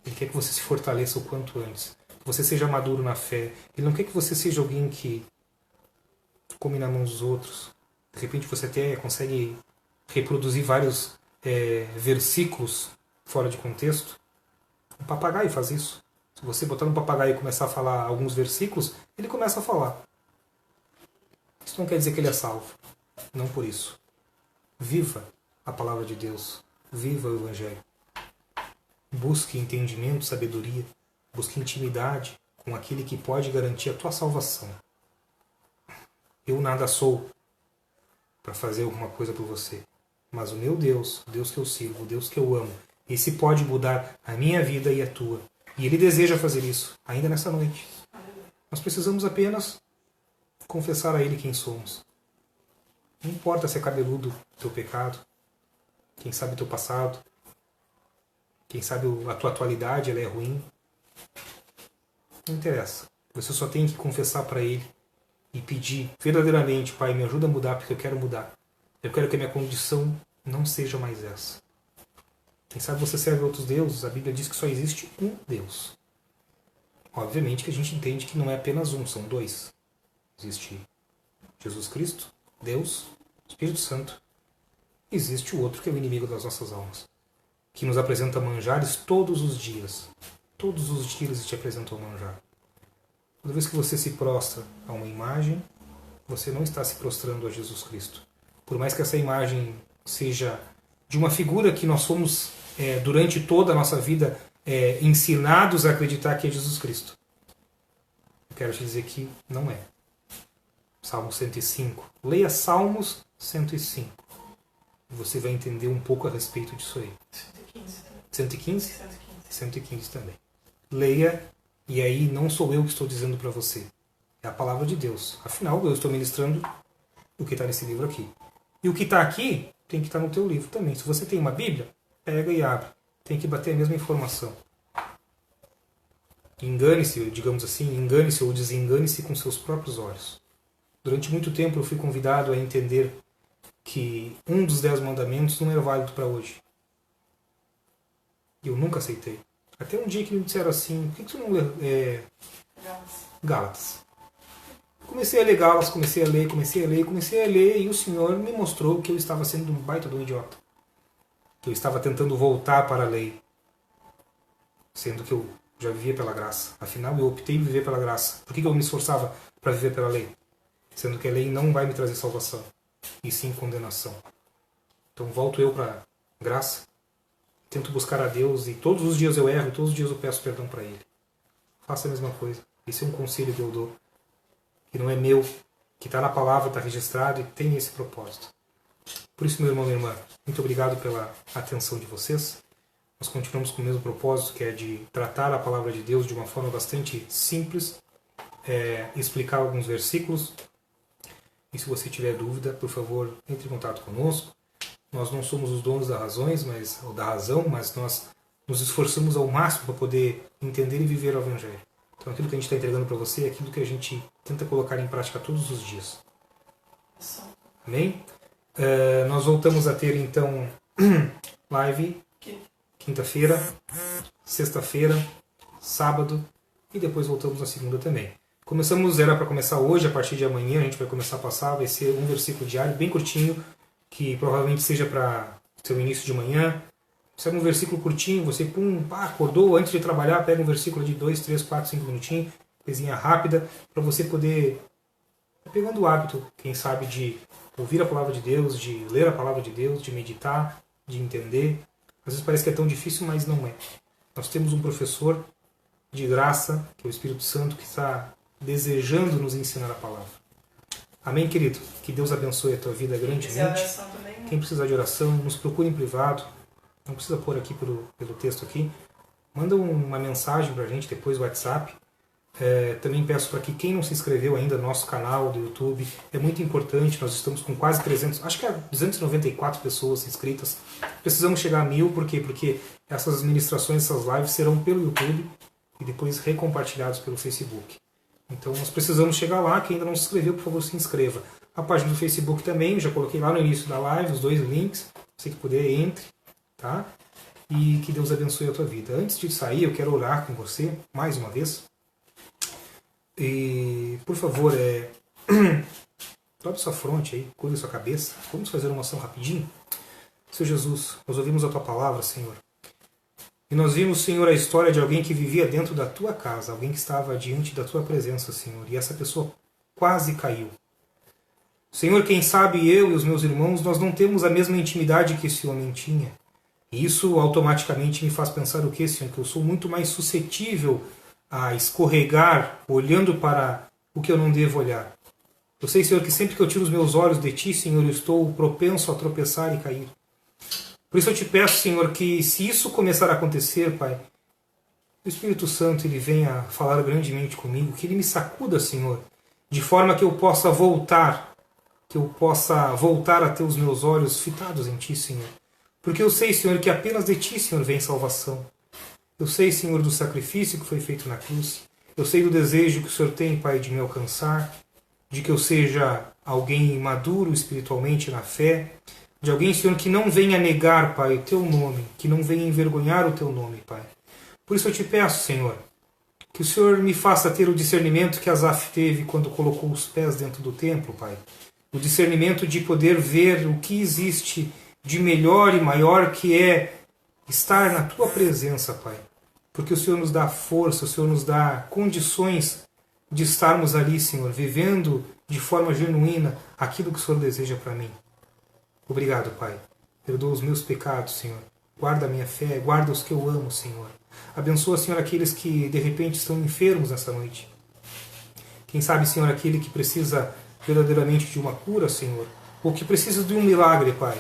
Speaker 1: Ele quer que você se fortaleça o quanto antes. Que você seja maduro na fé. Ele não quer que você seja alguém que come na mão dos outros. De repente você até consegue reproduzir vários versículos fora de contexto. O papagaio faz isso. Se você botar um papagaio e começar a falar alguns versículos, ele começa a falar. Isso não quer dizer que ele é salvo. Não por isso. Viva a palavra de Deus. Viva o Evangelho. Busque entendimento, sabedoria. Busque intimidade com aquele que pode garantir a tua salvação. Eu nada sou para fazer alguma coisa por você. Mas o meu Deus, o Deus que eu sirvo, o Deus que eu amo, esse pode mudar a minha vida e a tua. E Ele deseja fazer isso, ainda nessa noite. Nós precisamos apenas confessar a Ele quem somos. Não importa se é cabeludo o teu pecado, quem sabe o teu passado, quem sabe a tua atualidade ela é ruim. Não interessa. Você só tem que confessar para Ele e pedir verdadeiramente: Pai, me ajuda a mudar porque eu quero mudar. Eu quero que a minha condição não seja mais essa. Quem sabe você serve a outros deuses, a Bíblia diz que só existe um Deus. Obviamente que a gente entende que não é apenas um, são dois. Existe Jesus Cristo, Deus, Espírito Santo. Existe o outro que é o inimigo das nossas almas, que nos apresenta manjares todos os dias. Todos os dias ele te apresenta um manjar. Toda vez que você se prostra a uma imagem, você não está se prostrando a Jesus Cristo. Por mais que essa imagem seja de uma figura que nós fomos, durante toda a nossa vida, ensinados a acreditar que é Jesus Cristo. Eu quero te dizer que não é. Salmo 105. Leia Salmos 105. E você vai entender um pouco a respeito disso aí. 115? 115 também. Leia, e aí não sou eu que estou dizendo para você. É a palavra de Deus. Afinal, eu estou ministrando o que está nesse livro aqui. E o que está aqui tem que estar no teu livro também. Se você tem uma Bíblia, pega e abre. Tem que bater a mesma informação. Engane-se, digamos assim, engane-se ou desengane-se com seus próprios olhos. Durante muito tempo eu fui convidado a entender que um dos 10 mandamentos não era válido para hoje. E eu nunca aceitei. Até um dia que me disseram assim: por que você não lê Gálatas? Comecei a ler Gálatas, comecei a ler, e o Senhor me mostrou que eu estava sendo um baita de um idiota. Que eu estava tentando voltar para a lei, sendo que eu já vivia pela graça. Afinal, eu optei em viver pela graça. Por que eu me esforçava para viver pela lei? Sendo que a lei não vai me trazer salvação, e sim condenação. Então volto eu para a graça, tento buscar a Deus, e todos os dias eu erro, todos os dias eu peço perdão para Ele. Faça a mesma coisa. Esse é um conselho que eu dou, que não é meu, que está na palavra, está registrado e tem esse propósito. Por isso, meu irmão e minha irmã, muito obrigado pela atenção de vocês. Nós continuamos com o mesmo propósito, que é de tratar a palavra de Deus de uma forma bastante simples, explicar alguns versículos. E se você tiver dúvida, por favor, entre em contato conosco. Nós não somos os donos da razão, mas nós nos esforçamos ao máximo para poder entender e viver o Evangelho. Então aquilo que a gente está entregando para você é aquilo que a gente tenta colocar em prática todos os dias. Amém? Nós voltamos a ter então live quinta-feira, sexta-feira, sábado e depois voltamos na segunda também. Era para começar hoje, a partir de amanhã a gente vai começar a passar, vai ser um versículo diário, bem curtinho, que provavelmente seja para seu início de manhã. Segue um versículo curtinho, você acordou antes de trabalhar, pega um versículo de 2, 3, 4, 5 minutinhos, coisinha rápida, para você poder, pegando o hábito, quem sabe, de ouvir a palavra de Deus, de ler a palavra de Deus, de meditar, de entender. Às vezes parece que é tão difícil, mas não é. Nós temos um professor de graça, que é o Espírito Santo, que está desejando nos ensinar a palavra. Amém, querido? Que Deus abençoe a tua vida grandemente. Quem precisar de oração, nos procure em privado. Não precisa pôr aqui pelo texto aqui. Manda uma mensagem para a gente depois no WhatsApp. Também peço para que quem não se inscreveu ainda no nosso canal do YouTube, é muito importante. Nós estamos com quase 300, acho que é 294 pessoas inscritas. Precisamos chegar a 1000, por quê? Porque essas ministrações, essas lives serão pelo YouTube e depois recompartilhados pelo Facebook. Então nós precisamos chegar lá. Quem ainda não se inscreveu, por favor, se inscreva. A página do Facebook também, já coloquei lá no início da live os 2 links. Se você puder, entre. Tá? E que Deus abençoe a tua vida. Antes de sair, eu quero orar com você, mais uma vez. E, por favor, dobre sua fronte aí, curva sua cabeça. Vamos fazer uma oração rapidinho? Senhor Jesus, nós ouvimos a Tua palavra, Senhor. E nós vimos, Senhor, a história de alguém que vivia dentro da Tua casa, alguém que estava diante da Tua presença, Senhor, e essa pessoa quase caiu. Senhor, quem sabe eu e os meus irmãos, nós não temos a mesma intimidade que esse homem tinha. E isso automaticamente me faz pensar o quê, Senhor? Que eu sou muito mais suscetível a escorregar olhando para o que eu não devo olhar. Eu sei, Senhor, que sempre que eu tiro os meus olhos de Ti, Senhor, eu estou propenso a tropeçar e cair. Por isso eu te peço, Senhor, que se isso começar a acontecer, Pai, o Espírito Santo ele venha falar grandemente comigo, que ele me sacuda, Senhor, de forma que eu possa voltar a ter os meus olhos fitados em Ti, Senhor. Porque eu sei, Senhor, que apenas de Ti, Senhor, vem salvação. Eu sei, Senhor, do sacrifício que foi feito na cruz. Eu sei do desejo que o Senhor tem, Pai, de me alcançar, de que eu seja alguém maduro espiritualmente na fé, de alguém, Senhor, que não venha negar, Pai, o Teu nome, que não venha envergonhar o Teu nome, Pai. Por isso eu te peço, Senhor, que o Senhor me faça ter o discernimento que Asaf teve quando colocou os pés dentro do templo, Pai. O discernimento de poder ver o que existe de melhor e maior, que é estar na Tua presença, Pai. Porque o Senhor nos dá força, o Senhor nos dá condições de estarmos ali, Senhor, vivendo de forma genuína aquilo que o Senhor deseja para mim. Obrigado, Pai. Perdoa os meus pecados, Senhor. Guarda a minha fé, guarda os que eu amo, Senhor. Abençoa, Senhor, aqueles que de repente estão enfermos nessa noite. Quem sabe, Senhor, aquele que precisa verdadeiramente de uma cura, Senhor, ou que precisa de um milagre, Pai.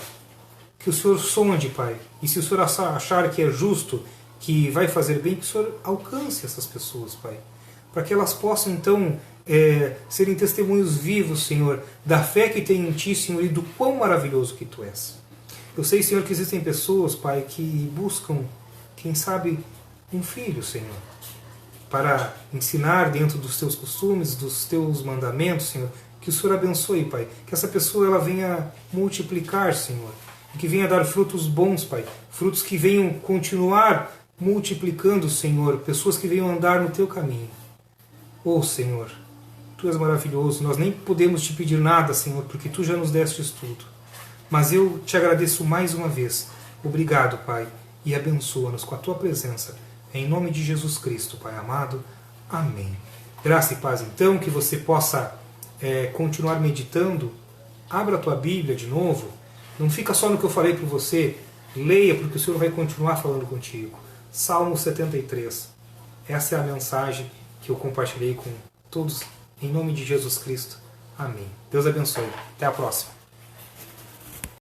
Speaker 1: Que o Senhor sonde, Pai. E se o Senhor achar que é justo, que vai fazer bem, que o Senhor alcance essas pessoas, Pai. Para que elas possam, então, serem testemunhos vivos, Senhor, da fé que tem em Ti, Senhor, e do quão maravilhoso que Tu és. Eu sei, Senhor, que existem pessoas, Pai, que buscam, quem sabe, um filho, Senhor, para ensinar dentro dos Teus costumes, dos Teus mandamentos, Senhor. Que o Senhor abençoe, Pai. Que essa pessoa ela venha multiplicar, Senhor. E que venha dar frutos bons, Pai. Frutos que venham continuar multiplicando, Senhor. Pessoas que venham andar no Teu caminho. Oh, Senhor, Tu és maravilhoso. Nós nem podemos Te pedir nada, Senhor, porque Tu já nos destes tudo. Mas eu Te agradeço mais uma vez. Obrigado, Pai. E abençoa-nos com a Tua presença. Em nome de Jesus Cristo, Pai amado. Amém. Graça e paz, então, que você possa continuar meditando. Abra a tua Bíblia de novo. Não fica só no que eu falei para você. Leia, porque o Senhor vai continuar falando contigo. Salmo 73. Essa é a mensagem que eu compartilhei com todos. Em nome de Jesus Cristo. Amém. Deus abençoe. Até a próxima.